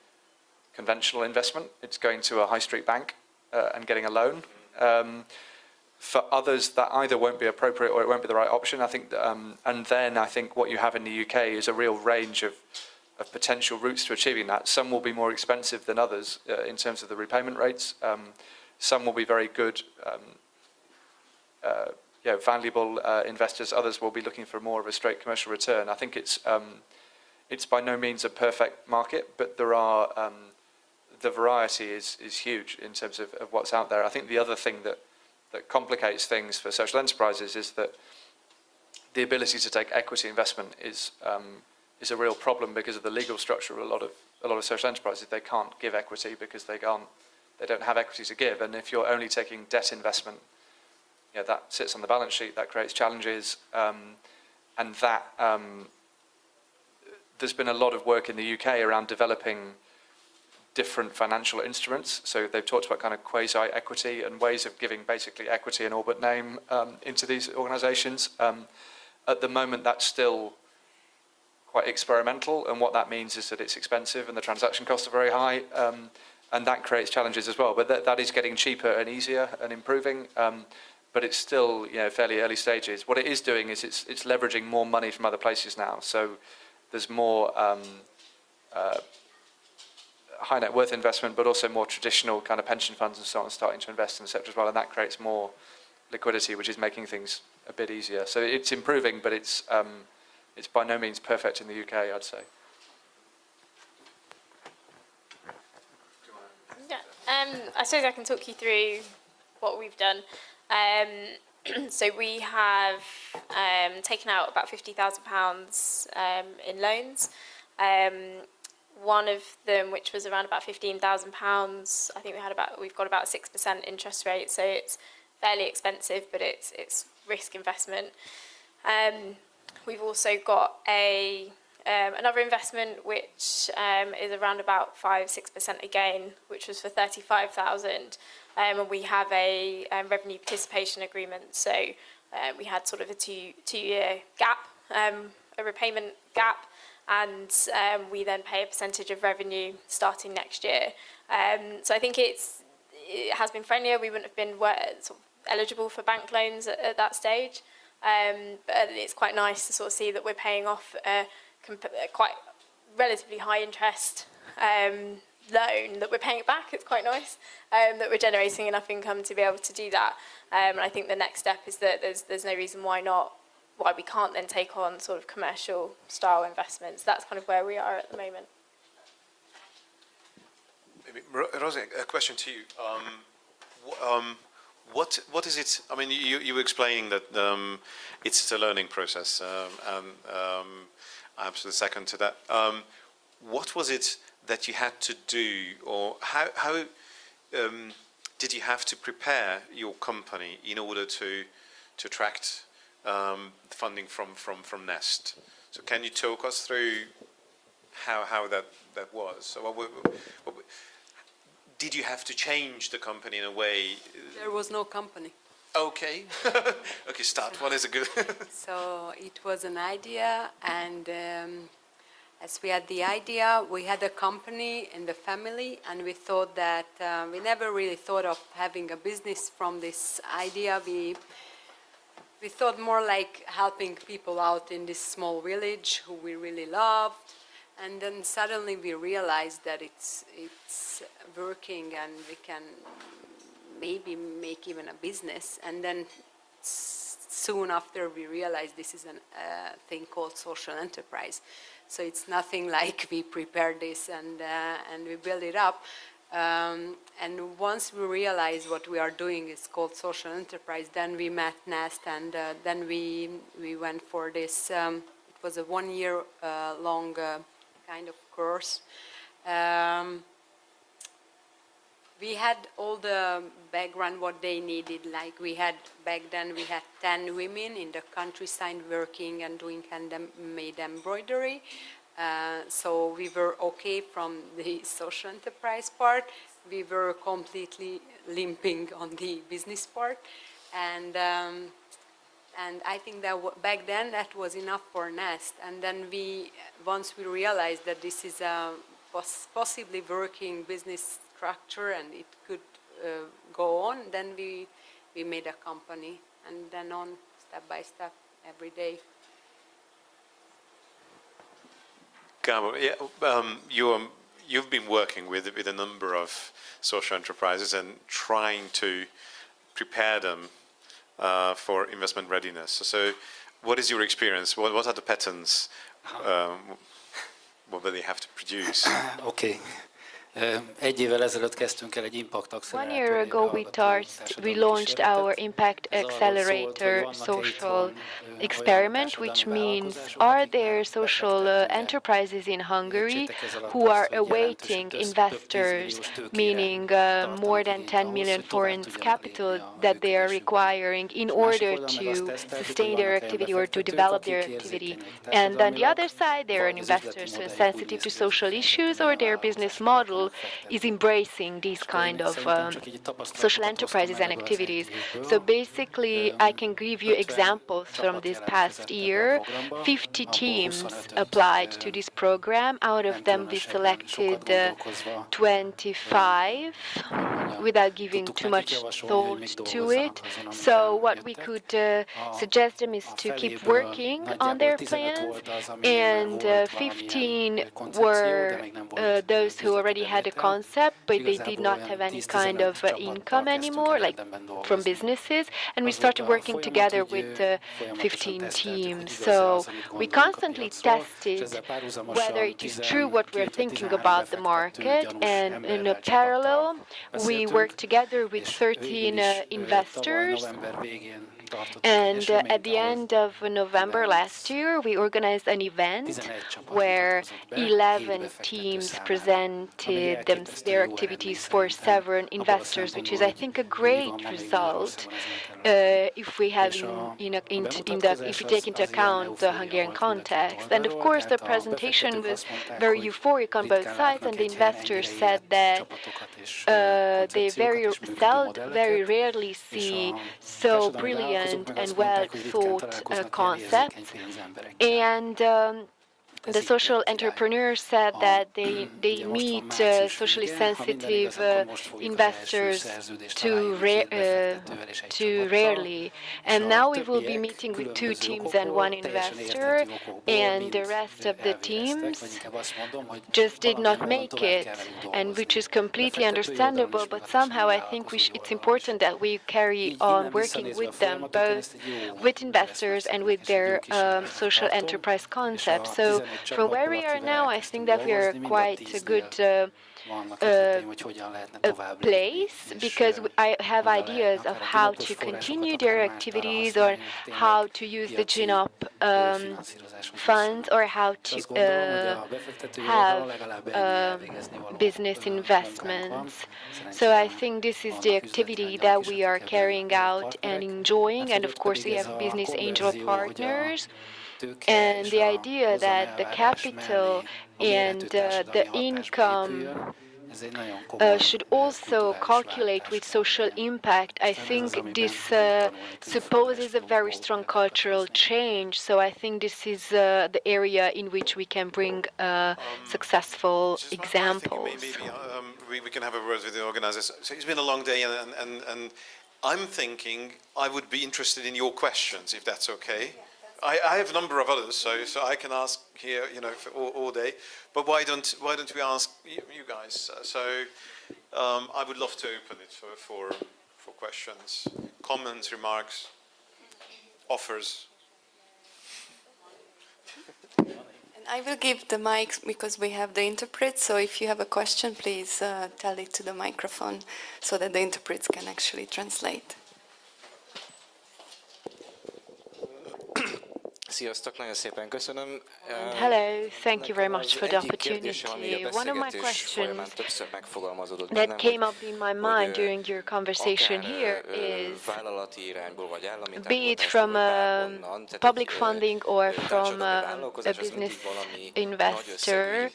conventional investment. It's going to a high street bank and getting a loan. For others, that either won't be appropriate or it won't be the right option. I think, and then I think what you have in the UK is a real range of potential routes to achieving that. Some will be more expensive than others in terms of the repayment rates. Some will be very good, valuable investors. Others will be looking for more of a straight commercial return. I think it's by no means a perfect market, but there are the variety is huge in terms of what's out there. I think the other thing that complicates things for social enterprises is that the ability to take equity investment is a real problem because of the legal structure of a lot of social enterprises. They can't give equity because they don't have equity to give. And if you're only taking debt investment, that sits on the balance sheet. That creates challenges, and that there's been a lot of work in the UK around developing different financial instruments. So they've talked about kind of quasi-equity and ways of giving basically equity in all but name into these organisations. At the moment, that's still quite experimental, and what that means is that it's expensive and the transaction costs are very high, and that creates challenges as well. But that is getting cheaper and easier and improving, but it's still fairly early stages. What it is doing is it's leveraging more money from other places now. So there's more high net worth investment, but also more traditional kind of pension funds and so on starting to invest in the sector as well, and that creates more liquidity, which is making things a bit easier. So it's improving, but it's by no means perfect in the UK, I'd say. Yeah, I suppose I can talk you through what we've done. So we have taken out about £50,000 in loans. One of them, which was around about £15,000, I think we've got about 6% interest rate, so it's fairly expensive, but it's risk investment. We've also got another investment which is around about 5-6% again, which was for £35,000, and we have a revenue participation agreement. So we had sort of a two-year gap, a repayment gap, and we then pay a percentage of revenue starting next year. So I think it has been friendlier. We wouldn't have been sort of eligible for bank loans at that stage, but it's quite nice to sort of see that we're paying off a quite relatively high interest loan, that we're paying it back. It's quite nice that we're generating enough income to be able to do that. And I think the next step is that there's no reason why we can't then take on sort of commercial style investments. That's kind of where we are at the moment. Maybe, Rozi, a question to you. What is it? I mean, you were explaining that it's a learning process, and I'm absolutely second to that. What was it that you had to do, or how did you have to prepare your company in order to attract funding from NEST? So can you talk us through how that was? So did you have to change the company in a way? There was no company. Okay. Okay, start. What is a good? So it was an idea, and as we had the idea, we had a company in the family, and we thought that we never really thought of having a business from this idea. We thought more like helping people out in this small village who we really loved, and then suddenly we realized that it's working and we can maybe make even a business. And then soon after we realized this is a thing called social enterprise. So it's nothing like we prepared this and we build it up. And once we realized what we are doing is called social enterprise, then we met NESsT, and then we went for this. It was a 1 year long kind of course. We had all the background what they needed. Like we had back then, we had 10 women in the countryside working and doing handmade embroidery. So we were okay from the social enterprise part. We were completely limping on the business part, and I think that back then that was enough for NESsT. And then once we realized that this is a possibly working business structure and it could go on, then we made a company, and then on step by step every day. Gábor, you've been working with a number of social enterprises and trying to prepare them for investment readiness. So what is your experience? What are the patterns what they have to produce? Okay. Egy évvel ezelőtt kezdtünk el egy Impact Accelerator. 1 year ago, we launched our Impact Accelerator social experiment, which means are there social enterprises in Hungary who are awaiting investors, meaning more than 10 million forints capital that they are requiring in order to sustain their activity or to develop their activity. And on the other side, there are investors who are sensitive to social issues, or their business model is embracing these kind of social enterprises and activities. So basically, I can give you examples from this past year. 50 teams applied to this program. Out of them, we selected 25 without giving too much thought to it. So what we could suggest them is to keep working on their plans, and 15 were those who already had a concept, but they did not have any kind of income anymore, like from businesses, and we started working together with 15 teams. So we constantly tested whether it is true what we're thinking about the market, and in a parallel, we worked together with 13 investors. And at the end of November last year, we organized an event where 11 teams presented their activities for several investors, which is, I think, a great result if we have if we take into account the Hungarian context. And of course, the presentation was very euphoric on both sides, and the investors said that they very rarely see so brilliant and well-thought concepts. And the social entrepreneurs said that they meet socially sensitive investors too rarely. And now we will be meeting with 2 teams and 1 investor, and the rest of the teams just did not make it, and which is completely understandable. But somehow I think it's important that we carry on working with them, both with investors and with their social enterprise concepts. So from where we are now, I think that we are quite a good place, because I have ideas of how to continue their activities, or how to use the GNOP funds, or how to have business investments. So I think this is the activity that we are carrying out and enjoying, and of course we have business angel partners. And the idea that the capital and the income should also calculate with social impact, I think this supposes a very strong cultural change. So I think this is the area in which we can bring successful examples. Maybe we can have a word with the organizers. So it's been a long day, and I'm thinking I would be interested in your questions, if that's okay. I have a number of others, so I can ask here, for all day. But why don't we ask you guys? I would love to open it for questions, comments, remarks. offers. And I will give the mic because we have the interpret, so if you have a question, please tell it to the microphone so that the interprets can actually translate. Sziasztok, nagyon szépen köszönöm. Hello, thank you very much for the opportunity. One of my questions that came up in my mind during your conversation here is, be it from public funding or from a business investor,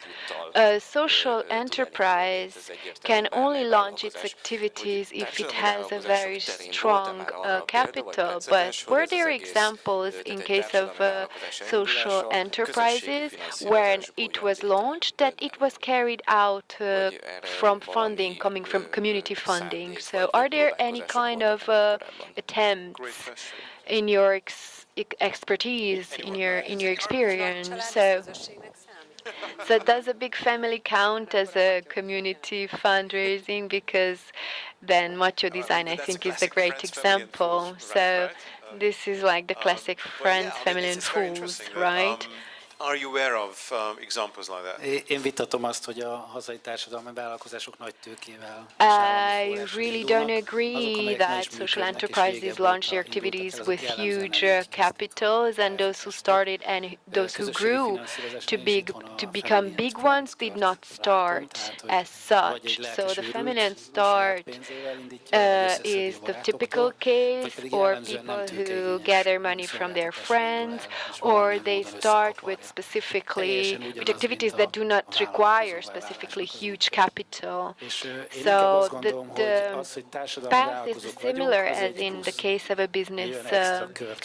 a social enterprise can only launch its activities if it has a very strong capital. But were there examples in case of social enterprises when it was launched that it was carried out from funding coming from community funding? So are there any kind of attempts in your expertise, in your experience? So does a big family count as a community fundraising? Because then Matyodesign, I think, is a great example. So this is like the classic friends, family, and fools, right? Are you aware of examples like that? Én vitatom azt, hogy a hazai társadalmi vállalkozások nagy tőkével. I really don't agree that social enterprises launch their activities with huge capitals, and those who started and those who grew to become big ones did not start as such. So the feminine start is the typical case, or people who gather money from their friends, or they start with activities that do not require specifically huge capital. So the path is similar as in the case of a business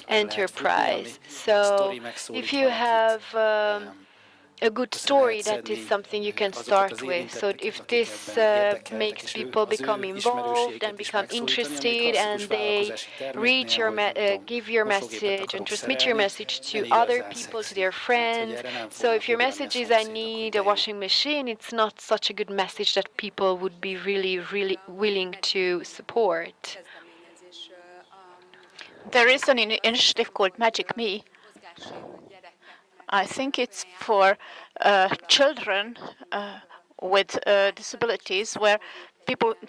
enterprise. So if you have a good story, that is something you can start with. So if this makes people become involved and become interested, and they reach your give your message and transmit your message to other people, to their friends. So if your message is I need a washing machine, it's not such a good message that people would be really willing to support. There is an initiative called Magic Me. I think it's for children with disabilities, where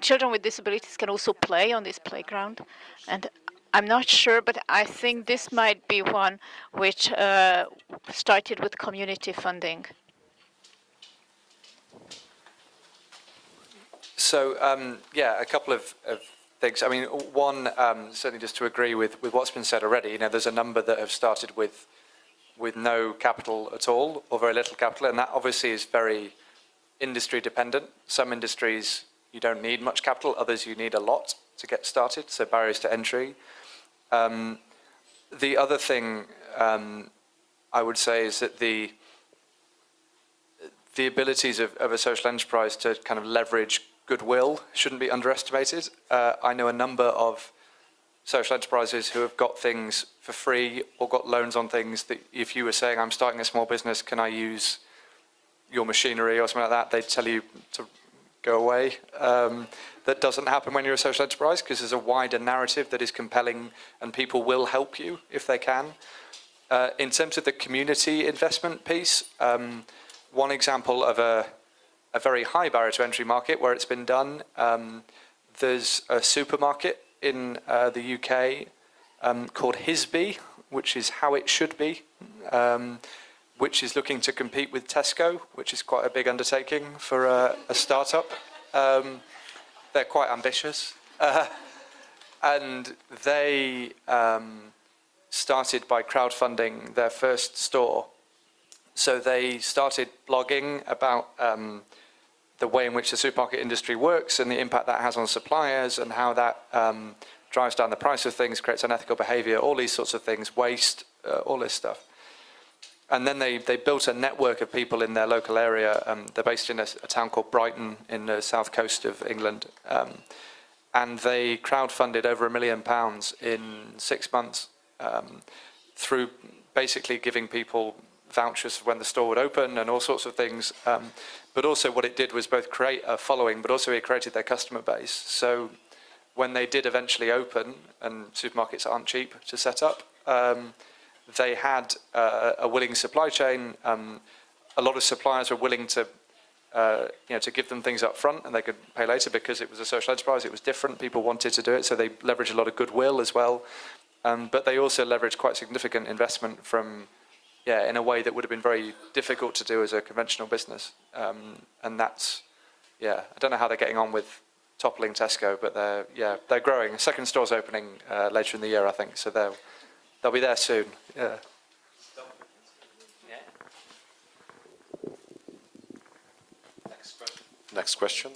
children with disabilities can also play on this playground. And I'm not sure, but I think this might be one which started with community funding. So, yeah, a couple of things. I mean, one, certainly just to agree with what's been said already, there's a number that have started with no capital at all, or very little capital, and that obviously is very industry dependent. Some industries you don't need much capital, others you need a lot to get started, so barriers to entry. The other thing I would say is that the abilities of a social enterprise to kind of leverage goodwill shouldn't be underestimated. I know a number of social enterprises who have got things for free or got loans on things that if you were saying, I'm starting a small business, can I use your machinery or something like that, they'd tell you to go away. That doesn't happen when you're a social enterprise, because there's a wider narrative that is compelling and people will help you if they can. In terms of the community investment piece, one example of a very high barrier to entry market where it's been done, there's a supermarket in the UK called Hisby, which is How It Should Be, which is looking to compete with Tesco, which is quite a big undertaking for a startup. They're quite ambitious. And they started by crowdfunding their first store. So they started blogging about the way in which the supermarket industry works and the impact that has on suppliers, and how that drives down the price of things, creates unethical behavior, all these sorts of things, waste, all this stuff. And then they built a network of people in their local area. They're based in a town called Brighton in the south coast of England. And they crowdfunded over £1 million in 6 months through basically giving people vouchers for when the store would open and all sorts of things. But also what it did was both create a following, but also it created their customer base. So when they did eventually open, and supermarkets aren't cheap to set up, they had a willing supply chain. A lot of suppliers were willing to, to give them things up front and they could pay later because it was a social enterprise. It was different. People wanted to do it, so they leveraged a lot of goodwill as well. But they also leveraged quite significant investment from, in a way that would have been very difficult to do as a conventional business. And that's, I don't know how they're getting on with toppling Tesco, but they're growing. A second store's opening later in the year, I think, so they'll be there soon. Yeah. Next question.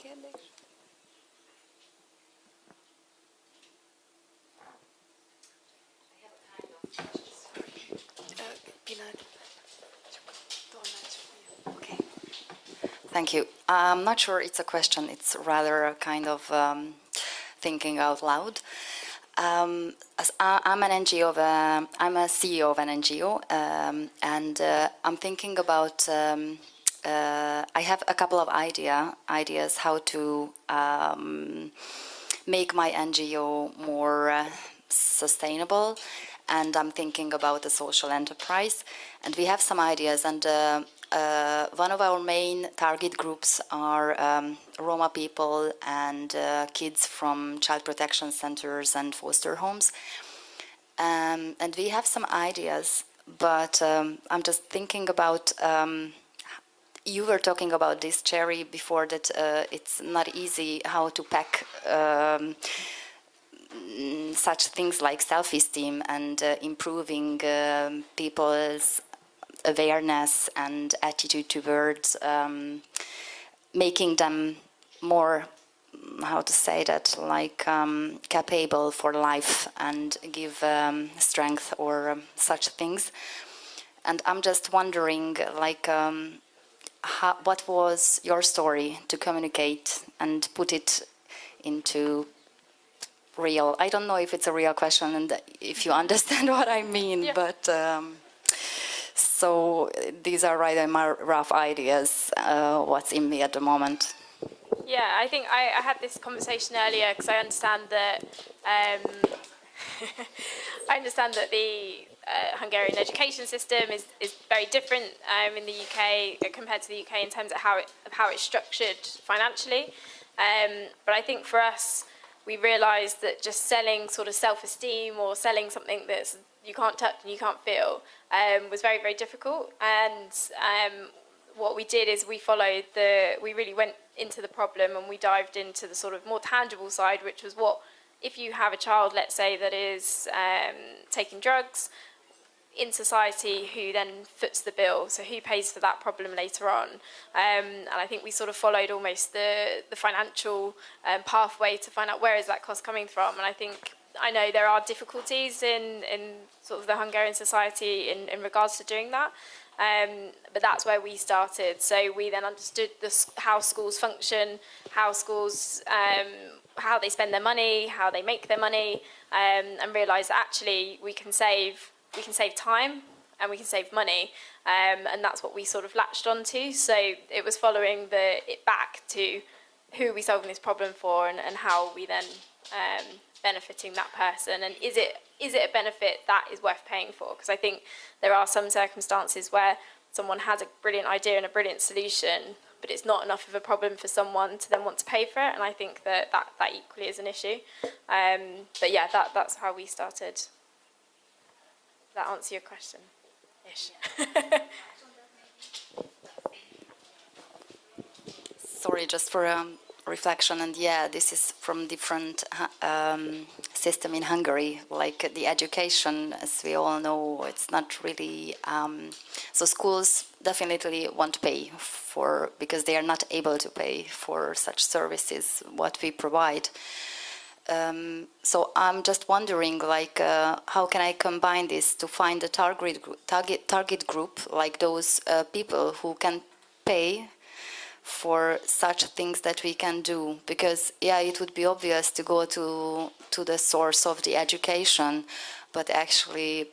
Okay. Thank you. I'm not sure it's a question. It's rather a kind of thinking out loud. As I'm an NGO. I'm a CEO of an NGO, and I'm thinking about. I have a couple of ideas how to make my NGO more sustainable, and I'm thinking about a social enterprise. And we have some ideas, and one of our main target groups are Roma people and kids from child protection centers and foster homes. And we have some ideas, but I'm just thinking about. You were talking about this, Cherie, before, that it's not easy how to pack such things like self-esteem and improving people's awareness and attitude towards making them more, how to say that, like capable for life and give strength or such things. And I'm just wondering, like, what was your story to communicate and put it into real? I don't know if it's a real question and if you understand what I mean, but so these are rather my rough ideas, what's in me at the moment. Yeah, I think I had this conversation earlier because I understand that the Hungarian education system is very different in the UK compared to the UK in terms of how it's structured financially. But I think for us, we realised that just selling sort of self-esteem or selling something that's you can't touch and you can't feel was very, very difficult. And what we did is we really went into the problem and we dived into the sort of more tangible side, which was what if you have a child, let's say, that is taking drugs in society, who then foots the bill? So who pays for that problem later on? And I think we sort of followed almost the financial pathway to find out where is that cost coming from. And I know there are difficulties in sort of the Hungarian society in regards to doing that. But that's where we started. So we then understood how schools function, how schools, how they spend their money, how they make their money, and realised that actually we can save time and we can save money, and that's what we sort of latched onto. So it was following it back to who are we solving this problem for, and how are we then benefiting that person, and is it a benefit that is worth paying for? Because I think there are some circumstances where someone has a brilliant idea and a brilliant solution, but it's not enough of a problem for someone to then want to pay for it, and I think that equally is an issue. But yeah, that's how we started. Does that answer your question? Ish. Sorry, just for reflection, and this is from different system in Hungary. Like the education, as we all know, it's not really. So schools definitely won't pay for, because they are not able to pay for such services what we provide. So I'm just wondering, like, how can I combine this to find a target group, like those people who can pay for such things that we can do? Because it would be obvious to go to the source of the education, but actually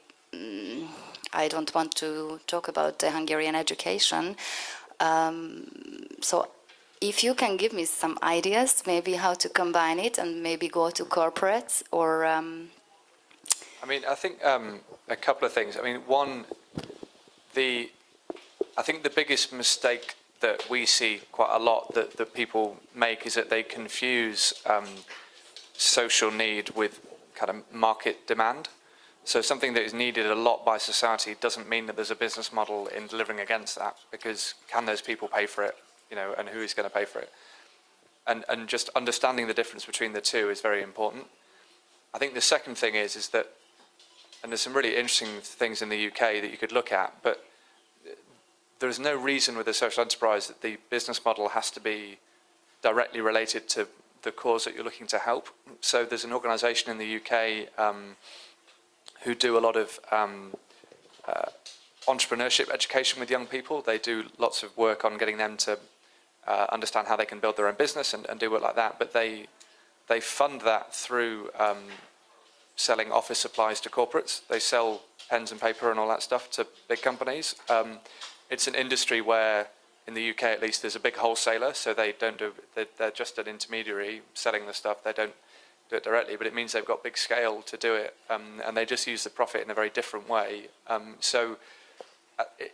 I don't want to talk about the Hungarian education. So if you can give me some ideas, maybe how to combine it, and maybe go to corporates or I mean, I think a couple of things. I mean, one, I think the biggest mistake that we see quite a lot that people make is that they confuse social need with kind of market demand. So something that is needed a lot by society doesn't mean that there's a business model in delivering against that, because can those people pay for it, you know, and who is going to pay for it? And just understanding the difference between the two is very important. I think the second thing is that, and there's some really interesting things in the UK that you could look at, but there's no reason with a social enterprise that the business model has to be directly related to the cause that you're looking to help. So there's an organisation in the UK who do a lot of entrepreneurship education with young people. They do lots of work on getting them to understand how they can build their own business and do work like that. But they fund that through selling office supplies to corporates. They sell pens and paper and all that stuff to big companies. It's an industry where, in the UK at least, there's a big wholesaler, so they don't do. They're just an intermediary selling the stuff. They don't do it directly, but it means they've got big scale to do it, and they just use the profit in a very different way. So,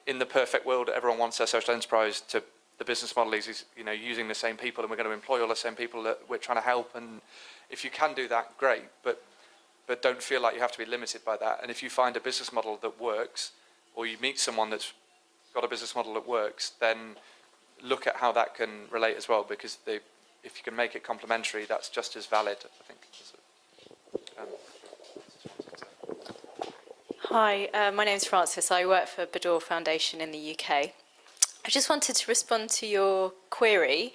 in the perfect world, everyone wants their social enterprise to. The business model is, you know, using the same people, and we're going to employ all the same people that we're trying to help. And if you can do that, great. But don't feel like you have to be limited by that. And if you find a business model that works, or you meet someone that's got a business model that works, then look at how that can relate as well. Because if you can make it complementary, that's just as valid, I think. Hi, my name's Frances. I work for Badur Foundation in the UK. I just wanted to respond to your query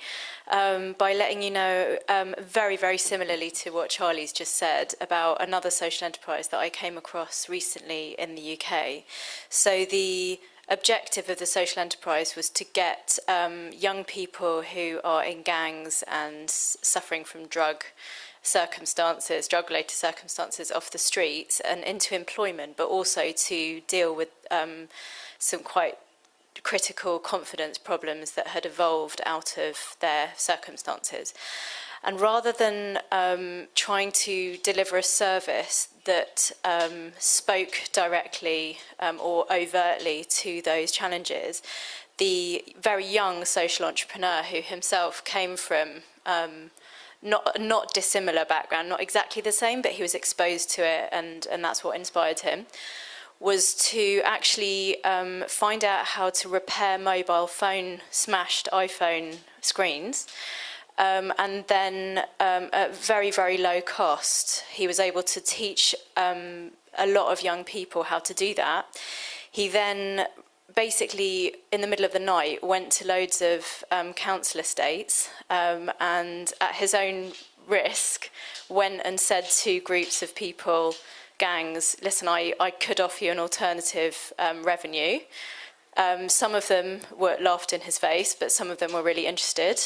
by letting you know very, very similarly to what Charlie's just said about another social enterprise that I came across recently in the UK. So the objective of the social enterprise was to get young people who are in gangs and suffering from drug-related circumstances off the streets and into employment, but also to deal with some quite critical confidence problems that had evolved out of their circumstances. And rather than trying to deliver a service that spoke directly or overtly to those challenges, the very young social entrepreneur who himself came from not dissimilar background, not exactly the same, but he was exposed to it, and that's what inspired him, was to actually find out how to repair smashed iPhone screens. And then at very, very low cost, he was able to teach a lot of young people how to do that. He then basically, in the middle of the night, went to loads of council estates and at his own risk went and said to groups of people, gangs, listen, I could offer you an alternative revenue. Some of them laughed in his face, but some of them were really interested.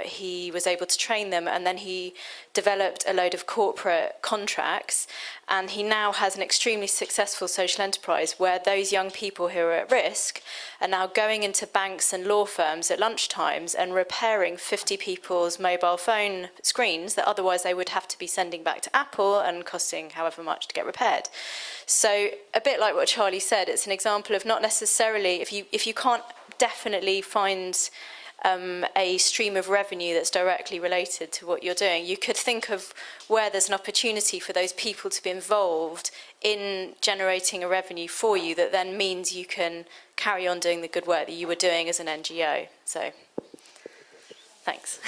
He was able to train them, and then he developed a load of corporate contracts, and he now has an extremely successful social enterprise where those young people who are at risk are now going into banks and law firms at lunchtimes and repairing 50 people's mobile phone screens that otherwise they would have to be sending back to Apple and costing however much to get repaired. So a bit like what Charlie said, it's an example of not necessarily, if you can't definitely find a stream of revenue that's directly related to what you're doing, you could think of where there's an opportunity for those people to be involved in generating a revenue for you that then means you can carry on doing the good work that you were doing as an NGO. So, thanks.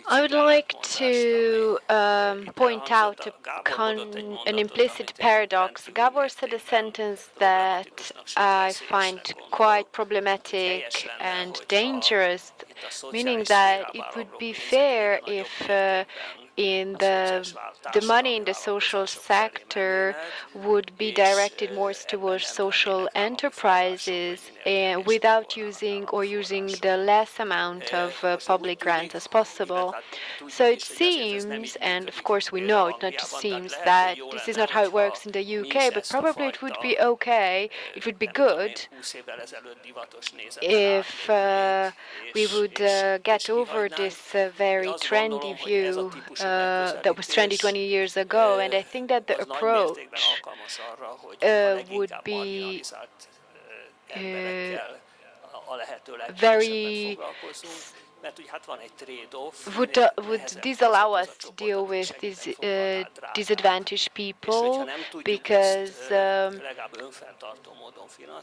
I would like to point out an implicit paradox. Gábor said a sentence that I find quite problematic and dangerous, meaning that it would be fair if in the money in the social sector would be directed more towards social enterprises without using the less amount of public grants as possible. So it seems, and of course we know it not just seems, that this is not how it works in the UK, but probably it would be okay, it would be good if we would get over this very trendy view that was trendy 20 years ago. And I think that the approach would be very would disallow us to deal with these disadvantaged people, because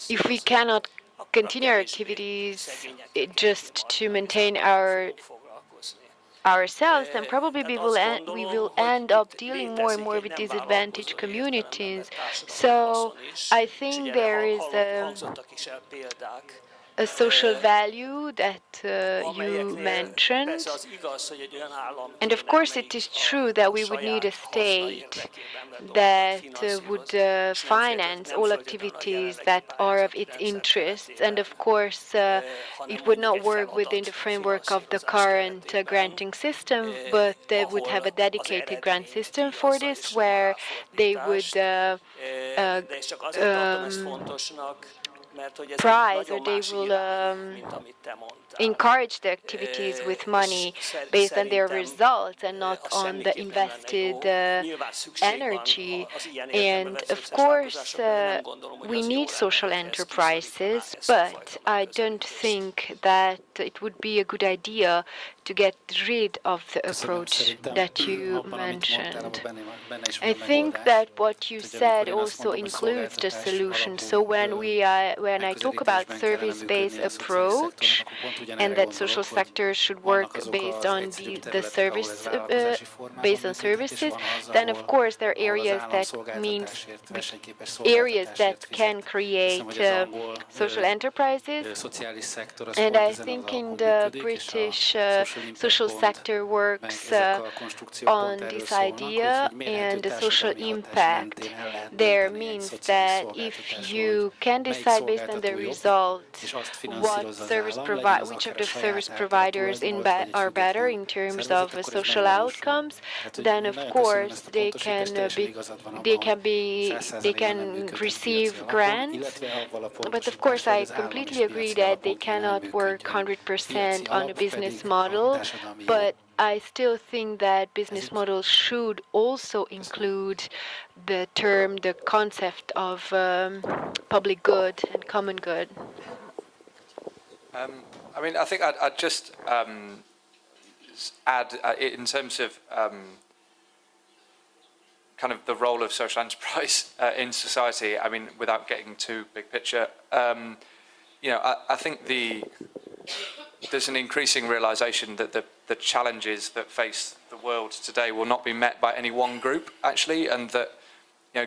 if we cannot continue our activities just to maintain ourselves, then probably we will end up dealing more and more with disadvantaged communities. So I think there is a social value that you mentioned. And of course it is true that we would need a state that would finance all activities that are of its interests. And of course it would not work within the framework of the current granting system, but they would have a dedicated grant system for this, where they would prize, or they will encourage the activities with money based on their results and not on the invested energy. And of course we need social enterprises, but I don't think that it would be a good idea to get rid of the approach that you mentioned. I think that what you said also includes the solution. So when I talk about service-based approach and that social sectors should work based on the service based on services, then of course there are areas that can create social enterprises. And I think in the British social sector works on this idea, and the social impact there means that if you can decide based on the result which of the service providers are better in terms of social outcomes, then of course they can receive grants. But of course I completely agree that they cannot work 100% on a business model, but I still think that business models should also include the concept of public good and common good. I mean, I think I'd just add, in terms of kind of the role of social enterprise in society, I mean, without getting too big picture, I think there's an increasing realization that the challenges that face the world today will not be met by any one group, actually, and that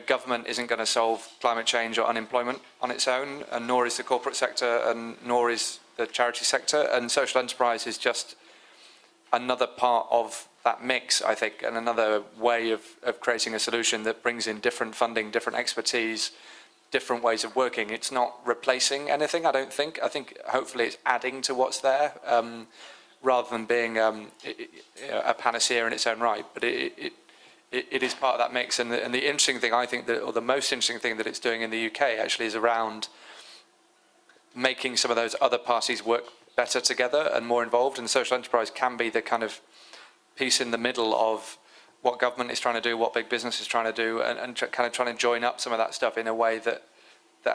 government isn't going to solve climate change or unemployment on its own, and nor is the corporate sector, and nor is the charity sector. And social enterprise is just another part of that mix, I think, and another way of creating a solution that brings in different funding, different expertise, different ways of working. It's not replacing anything, I don't think. I think hopefully it's adding to what's there, rather than being a panacea in its own right. But it is part of that mix. And the interesting thing, I think, or the most interesting thing that it's doing in the UK actually is around making some of those other parties work better together and more involved. And social enterprise can be the kind of piece in the middle of what government is trying to do, what big business is trying to do, and kind of trying to join up some of that stuff in a way that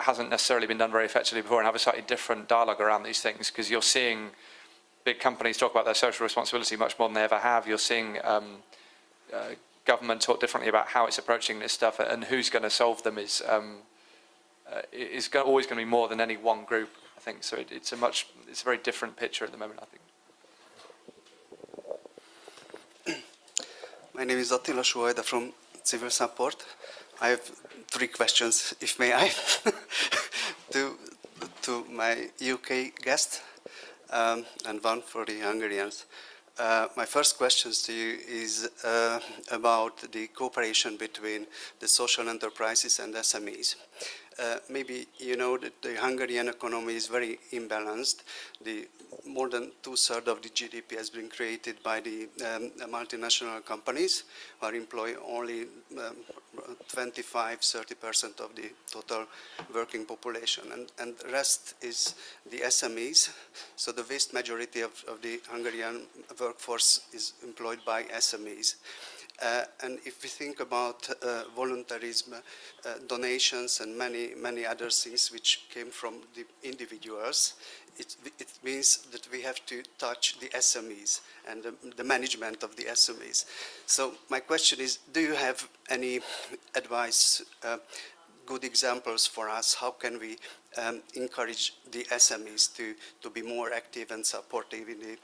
hasn't necessarily been done very effectively before, and have a slightly different dialogue around these things, because you're seeing big companies talk about their social responsibility much more than they ever have. You're seeing government talk differently about how it's approaching this stuff, and who's going to solve them is always going to be more than any one group, I think. So it's a very different picture at the moment, I think. My name is Attila Suhajda from Civil Support. I have 3 questions, if may I, to my UK guest, and one for the Hungarians. my first question to you is about the cooperation between the social enterprises and SMEs. Maybe you know that the Hungarian economy is very imbalanced. More than 2/3 of the GDP has been created by the multinational companies, who employ only 25–30% of the total working population, and the rest is the SMEs. So the vast majority of the Hungarian workforce is employed by SMEs. And if we think about voluntarism, donations, and many other things which came from the individuals, it means that we have to touch the SMEs and the management of the SMEs. So my question is, do you have any advice, good examples for us? How can we encourage the SMEs to be more active and supportive in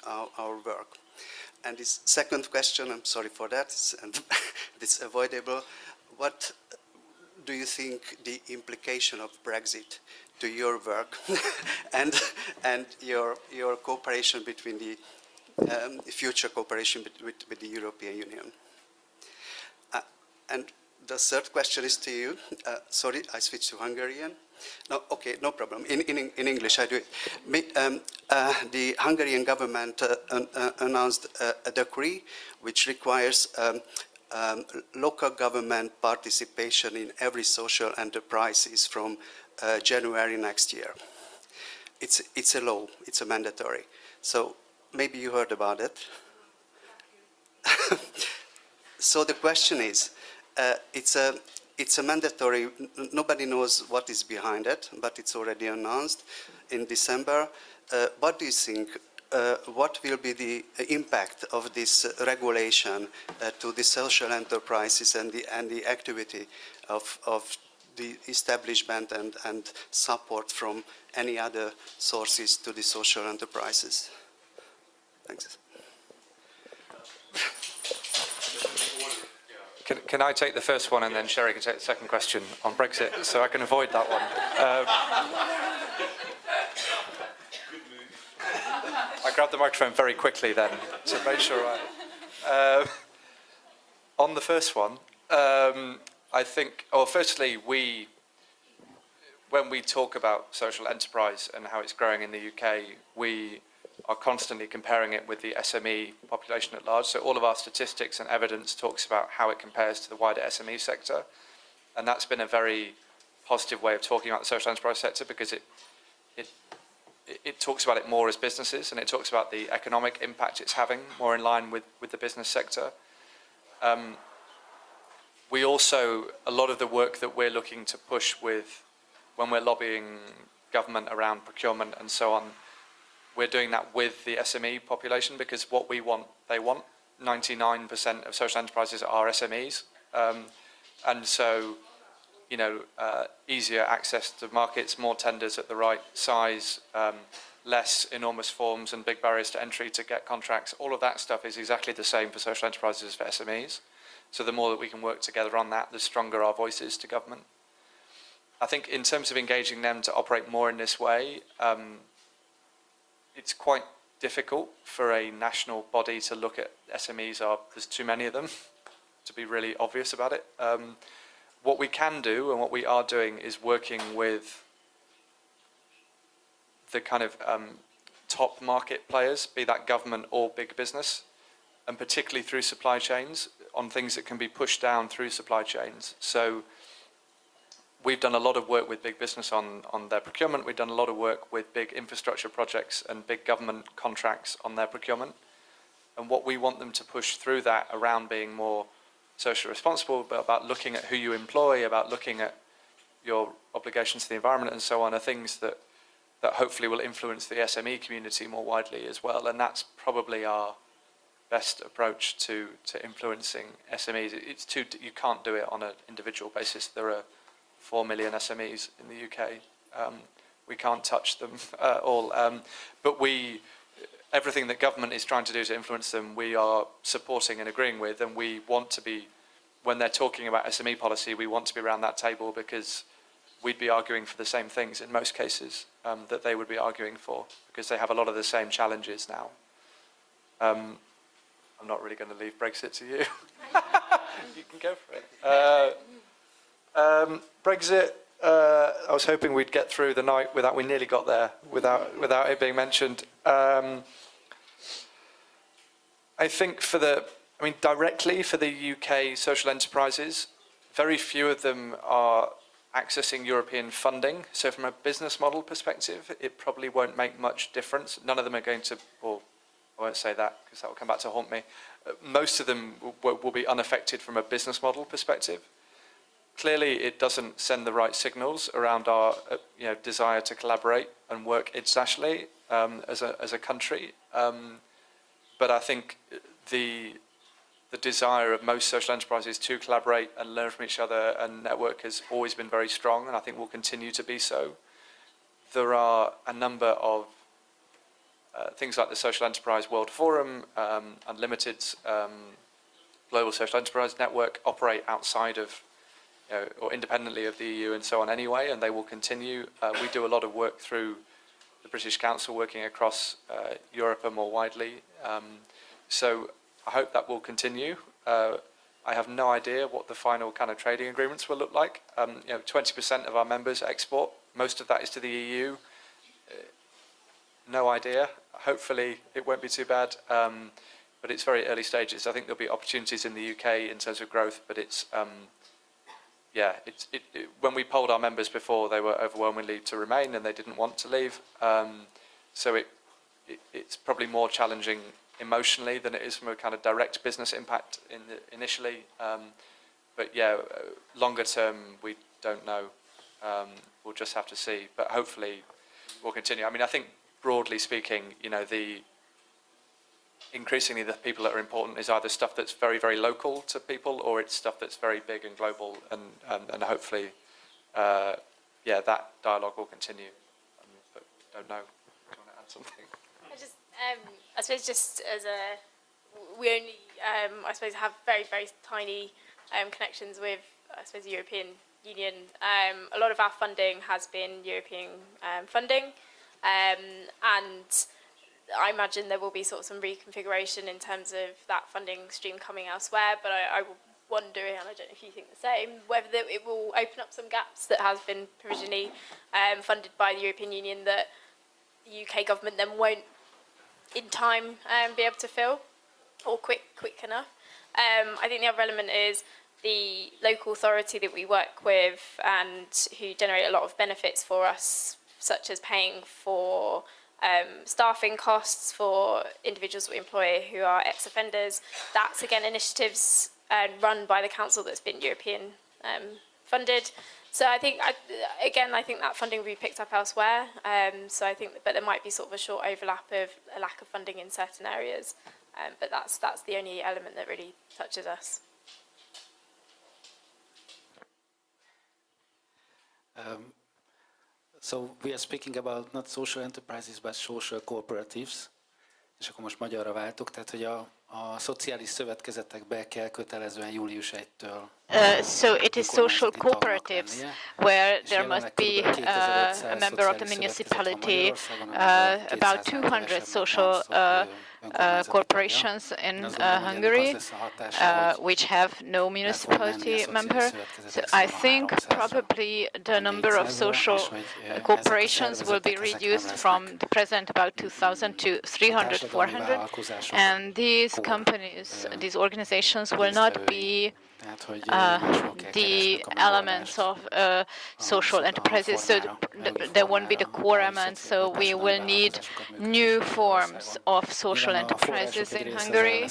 our work? And this second question, I'm sorry for that, and it's avoidable. What do you think the implication of Brexit to your work and your cooperation between the future cooperation with the European Union? And the third question is to you. Sorry, I switched to Hungarian. No, okay, no problem. In English, I do it. The Hungarian government announced a decree which requires local government participation in every social enterprises from January next year. It's a law. It's a mandatory. So maybe you heard about it. So the question is, it's a mandatory, nobody knows what is behind it, but it's already announced in December. What do you think, what will be the impact of this regulation to the social enterprises and the activity of the establishment and support from any other sources to the social enterprises? Thanks. Can I take the first one, and then Cherie can take the second question on Brexit, so I can avoid that one? I grabbed the microphone very quickly then to make sure on the first one, I think, firstly, when we talk about social enterprise and how it's growing in the UK, we are constantly comparing it with the SME population at large. So all of our statistics and evidence talks about how it compares to the wider SME sector. And that's been a very positive way of talking about the social enterprise sector, because it talks about it more as businesses, and it talks about the economic impact it's having more in line with the business sector. We also, a lot of the work that we're looking to push with when we're lobbying government around procurement and so on, we're doing that with the SME population, because what we want, they want. 99% of social enterprises are SMEs. And so, you know, easier access to markets, more tenders at the right size, less enormous forms and big barriers to entry to get contracts. All of that stuff is exactly the same for social enterprises as for SMEs. So the more that we can work together on that, the stronger our voice is to government. I think in terms of engaging them to operate more in this way, it's quite difficult for a national body to look at SMEs. There's too many of them to be really obvious about it. What we can do and what we are doing is working with the kind of top market players, be that government or big business, and particularly through supply chains, on things that can be pushed down through supply chains. So we've done a lot of work with big business on their procurement. We've done a lot of work with big infrastructure projects and big government contracts on their procurement. And what we want them to push through that around being more socially responsible, but about looking at who you employ, about looking at your obligations to the environment and so on, are things that hopefully will influence the SME community more widely as well. And that's probably our best approach to influencing SMEs. You can't do it on an individual basis. There are 4 million SMEs in the UK. We can't touch them all. But everything that government is trying to do to influence them, we are supporting and agreeing with, and we want to be, when they're talking about SME policy, we want to be around that table, because we'd be arguing for the same things in most cases that they would be arguing for, because they have a lot of the same challenges now. I'm not really going to leave Brexit to you. You can go for it. Brexit, I was hoping we'd get through the night without, we nearly got there without it being mentioned. I think directly for the UK social enterprises, very few of them are accessing European funding. So from a business model perspective, it probably won't make much difference. None of them are going to, or I won't say that because that will come back to haunt me. Most of them will be unaffected from a business model perspective. Clearly, it doesn't send the right signals around our desire to collaborate and work internationally as a country. But I think the desire of most social enterprises to collaborate and learn from each other and network has always been very strong, and I think will continue to be so. There are a number of things like the Social Enterprise World Forum, Unlimited's Global Social Enterprise Network operate outside of or independently of the EU and so on anyway, and they will continue. We do a lot of work through the British Council working across Europe and more widely. So I hope that will continue. I have no idea what the final kind of trading agreements will look like. 20% of our members export. Most of that is to the EU. No idea. Hopefully it won't be too bad, but it's very early stages. I think there'll be opportunities in the UK in terms of growth, but it's when we polled our members before, they were overwhelmingly to remain and they didn't want to leave. So it's probably more challenging emotionally than it is from a kind of direct business impact initially. But longer term, we don't know. We'll just have to see. But hopefully we'll continue. I mean, I think broadly speaking, increasingly the people that are important is either stuff that's very, very local to people, or it's stuff that's very big and global, and hopefully, that dialogue will continue. But don't know. Do you want to add something? I suppose just as we only, I suppose, have very, very tiny connections with, I suppose, the European Union. A lot of our funding has been European funding, and I imagine there will be sort of some reconfiguration in terms of that funding stream coming elsewhere, but I wonder, and I don't know if you think the same, whether it will open up some gaps that has been provisionally funded by the European Union that the UK government then won't in time be able to fill, or quick enough. I think the other element is the local authority that we work with and who generate a lot of benefits for us, such as paying for staffing costs for individuals we employ who are ex-offenders. That's, again, initiatives run by the council that's been European funded. So I think, I think that funding will be picked up elsewhere. So I think, but there might be sort of a short overlap of a lack of funding in certain areas. But that's the only element that really touches us. So we are speaking about not social enterprises, but social cooperatives. És akkor most magyarra váltok, tehát hogy a szociális szövetkezetekbe kell kötelezően július 1-től. So it is social cooperatives where there must be a member of the municipality, about 200 social corporations in Hungary, which have no municipality member. So I think probably the number of social corporations will be reduced from the present about 2,000 to 300, 400. And these companies, these organizations will not be the elements of social enterprises, so there won't be the core element, so we will need new forms of social enterprises in Hungary.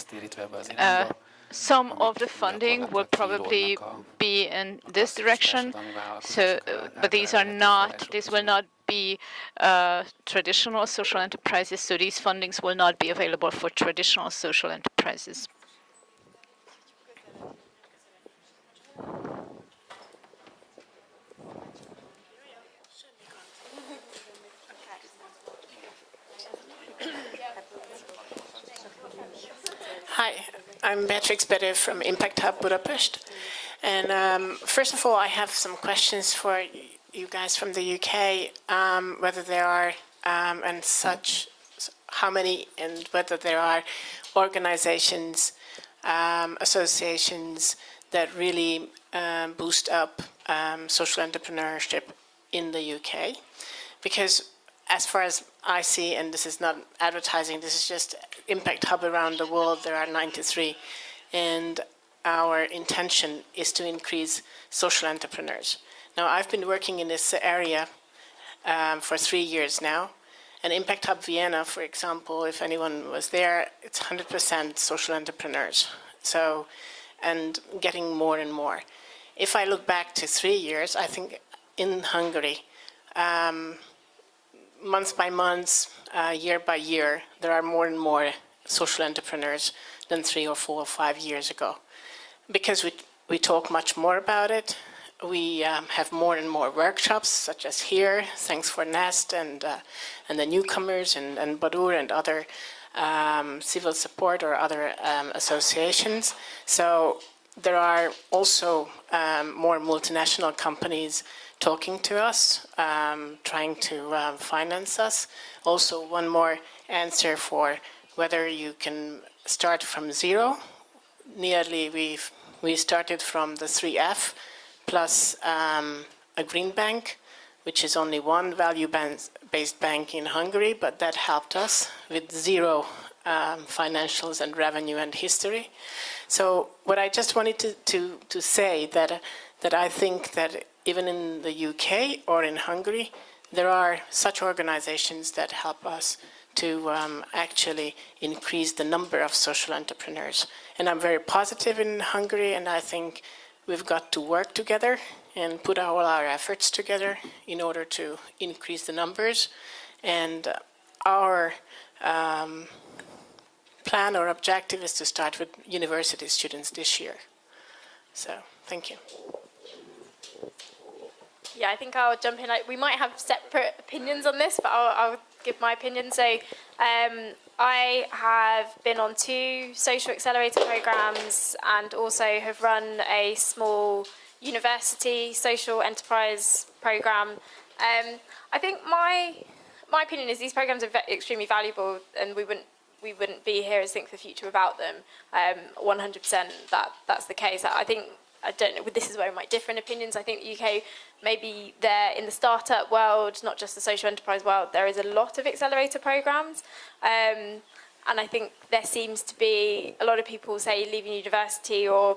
Some of the funding will probably be in this direction, so, but this will not be traditional social enterprises, so these fundings will not be available for traditional social enterprises. Hi, I'm Beatrix Bede from Impact Hub Budapest. And first of all, I have some questions for you guys from the UK, whether there are and such how many and whether there are organizations, associations that really boost up social entrepreneurship in the UK. Because as far as I see, and this is not advertising, this is just Impact Hub around the world, there are 93. And our intention is to increase social entrepreneurs. Now, I've been working in this area for 3 years now. And Impact Hub Vienna, for example, if anyone was there, it's 100% social entrepreneurs. So, and getting more and more. If I look back to 3 years, I think in Hungary, month by month, year by year, there are more and more social entrepreneurs than 3 or 4 or 5 years ago. Because we talk much more about it, we have more and more workshops, such as here, thanks for NESsT and the newcomers and Badur and other civil support or other associations. So there are also more multinational companies talking to us, trying to finance us. Also, one more answer for whether you can start from zero. Nearly, we started from the 3F plus a green bank, which is only one value-based bank in Hungary, but that helped us with zero financials and revenue and history. So what I just wanted to say that I think that even in the UK or in Hungary, there are such organizations that help us to actually increase the number of social entrepreneurs. And I'm very positive in Hungary, and I think we've got to work together and put all our efforts together in order to increase the numbers. And our plan or objective is to start with university students this year. So, thank you. Yeah, I think I'll jump in. We might have separate opinions on this, but I'll give my opinion. So I have been on 2 social accelerator programs and also have run a small university social enterprise program. I think my opinion is these programs are extremely valuable, and we wouldn't be here as Think for the Future without them. 100% that's the case. I don't know, this is where we might differ in opinions. I think the UK, maybe there in the startup world, not just the social enterprise world, there is a lot of accelerator programs. And I think there seems to be a lot of people, say, leaving university or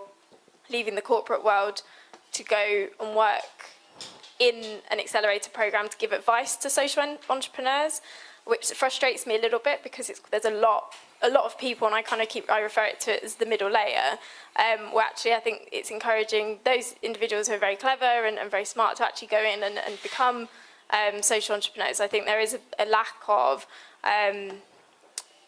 leaving the corporate world to go and work in an accelerator program to give advice to social entrepreneurs, which frustrates me a little bit because there's a lot of people, and I refer it to it as the middle layer, where actually I think it's encouraging those individuals who are very clever and very smart to actually go in and become social entrepreneurs. I think there is a lack of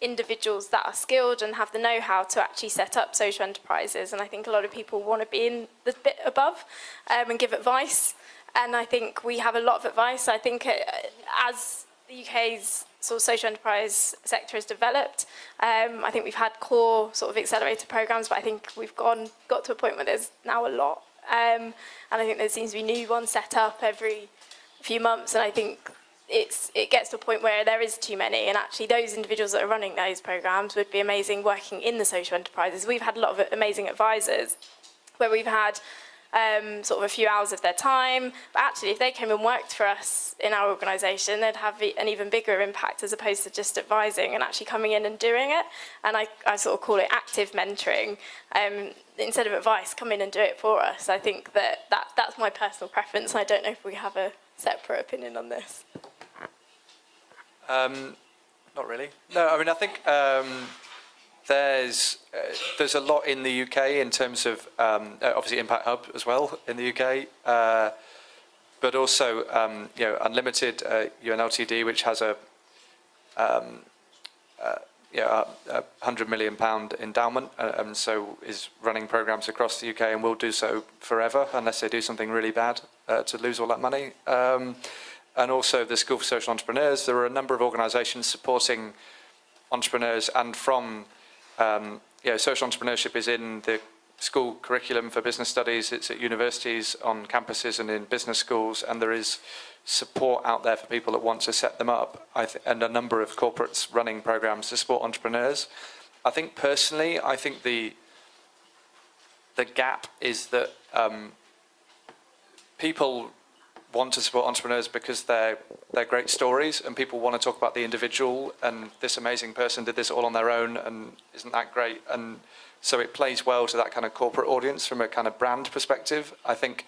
individuals that are skilled and have the know-how to actually set up social enterprises, and I think a lot of people want to be in the bit above and give advice, and I think we have a lot of advice. I think as the UK's sort of social enterprise sector has developed, I think we've had core sort of accelerator programs, but I think we've got to a point where there's now a lot, and I think there seems to be new ones set up every few months, and I think it gets to a point where there is too many, and actually those individuals that are running those programs would be amazing working in the social enterprises. We've had a lot of amazing advisors where we've had sort of a few hours of their time, but actually if they came and worked for us in our organisation, they'd have an even bigger impact as opposed to just advising and actually coming in and doing it. And I sort of call it active mentoring. Instead of advice, come in and do it for us. I think that's my personal preference, and I don't know if we have a separate opinion on this. Not really. No, I mean, I think there's a lot in the UK in terms of obviously Impact Hub as well in the UK, but also Unlimited UNLTD, which has a £100 million endowment, and so is running programs across the UK and will do so forever unless they do something really bad to lose all that money. And also the School for Social Entrepreneurs. There are a number of organisations supporting entrepreneurs, and from social entrepreneurship is in the school curriculum for business studies. It's at universities, on campuses and in business schools, and there is support out there for people that want to set them up, and a number of corporates running programs to support entrepreneurs. I think personally, I think the gap is that people want to support entrepreneurs because they're great stories, and people want to talk about the individual, and this amazing person did this all on their own, and isn't that great? And so it plays well to that kind of corporate audience from a kind of brand perspective. I think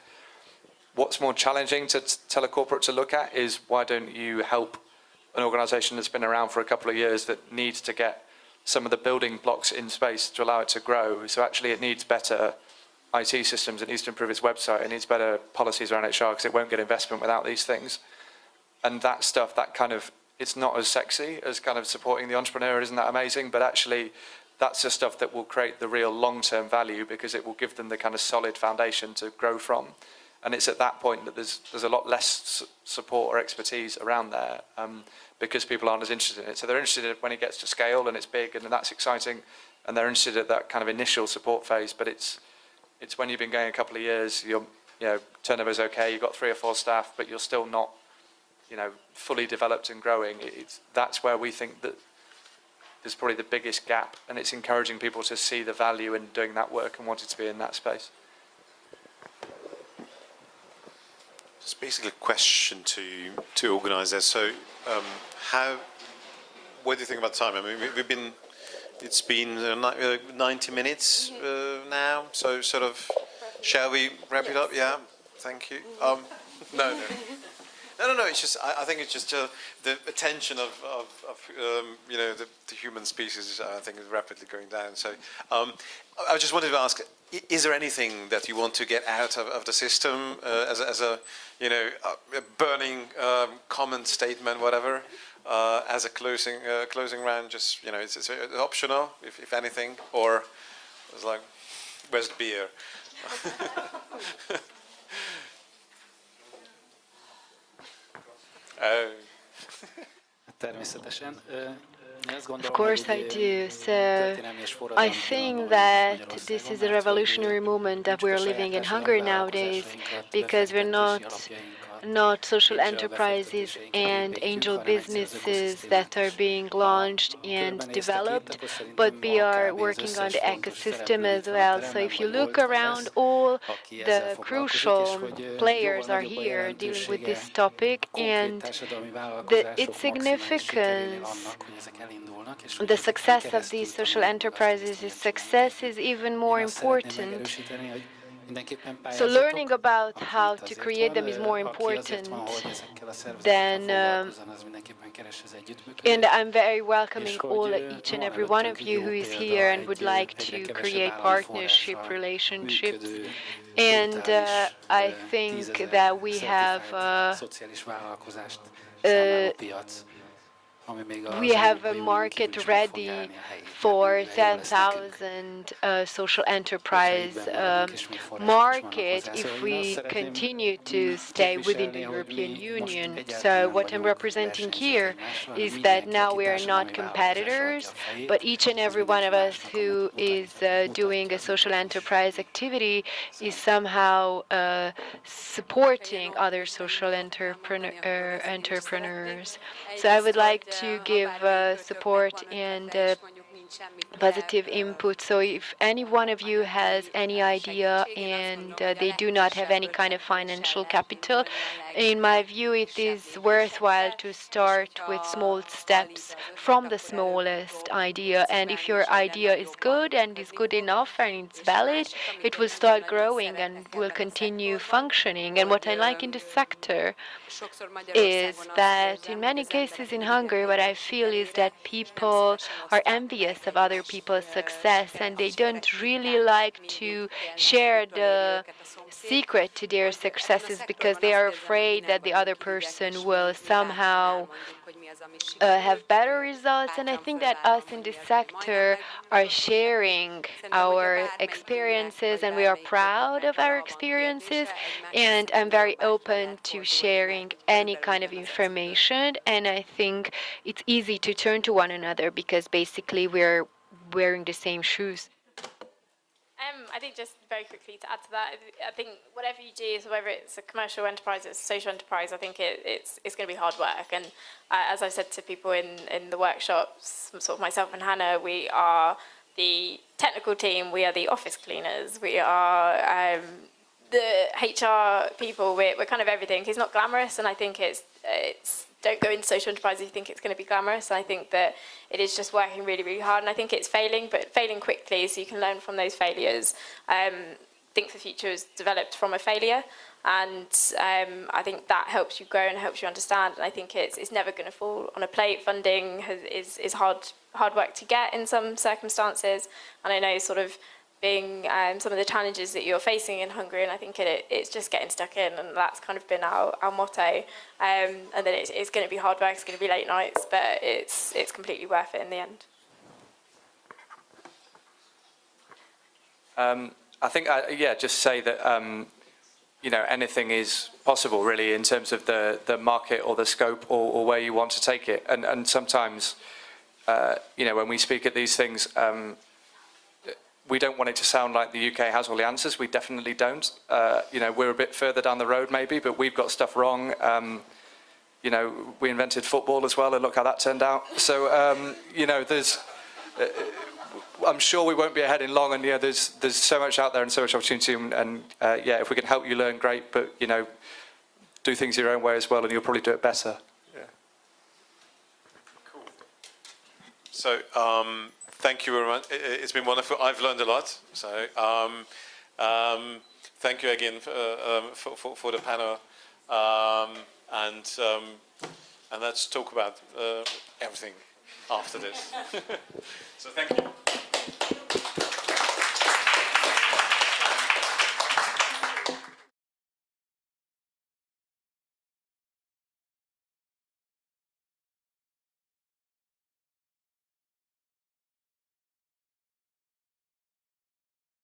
what's more challenging to tell a corporate to look at is, why don't you help an organisation that's been around for a couple of years that needs to get some of the building blocks in space to allow it to grow? So actually it needs better IT systems, it needs to improve its website, it needs better policies around HR, because it won't get investment without these things. And that stuff, that kind of, it's not as sexy as kind of supporting the entrepreneur, isn't that amazing? But actually that's the stuff that will create the real long-term value, because it will give them the kind of solid foundation to grow from. And it's at that point that there's a lot less support or expertise around there, because people aren't as interested in it. So they're interested when it gets to scale and it's big and that's exciting, and they're interested at that kind of initial support phase. But it's when you've been going a couple of years, turnover's okay, you've got 3 or 4 staff, but you're still not, fully developed and growing. That's where we think that there's probably the biggest gap, and it's encouraging people to see the value in doing that work and wanting to be in that space. It's basically a question to Organised. So, what do you think about time? I mean, it's been 90 minutes now. So, sort of, shall we wrap it up? Yeah. Thank you. No. It's just I think it's just the attention of the human species. I think is rapidly going down. So, I just wanted to ask: is there anything that you want to get out of the system as a burning comment, statement, whatever, as a closing round? Just it's optional, if anything, or it's like, where's the beer? Oh. Természetesen. Of course I do. So I think that this is a revolutionary moment that we're living in Hungary nowadays, because we're not social enterprises and angel businesses that are being launched and developed, but we are working on the ecosystem as well. So if you look around, all the crucial players are here dealing with this topic, and its significance, the success of these social enterprises, success is even more important. So learning about how to create them is more important than, and I'm very welcoming each and every one of you who is here and would like to create partnership relationships. And I think that we have a market ready for 10,000 social enterprise market if we continue to stay within the European Union. So what I'm representing here is that now we are not competitors, but each and every one of us who is doing a social enterprise activity is somehow supporting other social entrepreneurs. So I would like to give support and positive input. So if any one of you has any idea and they do not have any kind of financial capital, in my view it is worthwhile to start with small steps from the smallest idea. And if your idea is good and is good enough and it's valid, it will start growing and will continue functioning. And what I like in this sector is that in many cases in Hungary, what I feel is that people are envious of other people's success, and they don't really like to share the secret to their successes because they are afraid that the other person will somehow have better results. And I think that us in this sector are sharing our experiences, and we are proud of our experiences, and I'm very open to sharing any kind of information. And I think it's easy to turn to one another because basically we're wearing the same shoes. I think just very quickly to add to that, I think whatever you do, so whether it's a commercial enterprise, it's a social enterprise, I think it's going to be hard work. And as I've said to people in the workshops, sort of myself and Hannah, we are the technical team, we are the office cleaners, we are the HR people, we're kind of everything. It's not glamorous, and I think it's don't go into social enterprise if you think it's going to be glamorous. I think that it is just working really, really hard, and I think it's failing, but failing quickly so you can learn from those failures. Think for Future is developed from a failure, and I think that helps you grow and helps you understand, and I think it's never going to fall on a plate. Funding is hard work to get in some circumstances, and I know sort of being some of the challenges that you're facing in Hungary, and I think it's just getting stuck in, and that's kind of been our motto. And then it's going to be hard work, it's going to be late nights, but it's completely worth it in the end. I think, just say that, anything is possible really in terms of the market or the scope or where you want to take it. And sometimes, when we speak at these things, we don't want it to sound like the UK has all the answers. We definitely don't. We're a bit further down the road maybe, but we've got stuff wrong. We invented football as well, and look how that turned out. So, there's... I'm sure we won't be ahead in long, and there's so much out there and so much opportunity, and if we can help you learn, great, but do things your own way as well, and you'll probably do it better. Yeah. Cool. So thank you very much. It's been wonderful. I've learned a lot. So thank you again for the panel, and let's talk about everything after this. So thank you.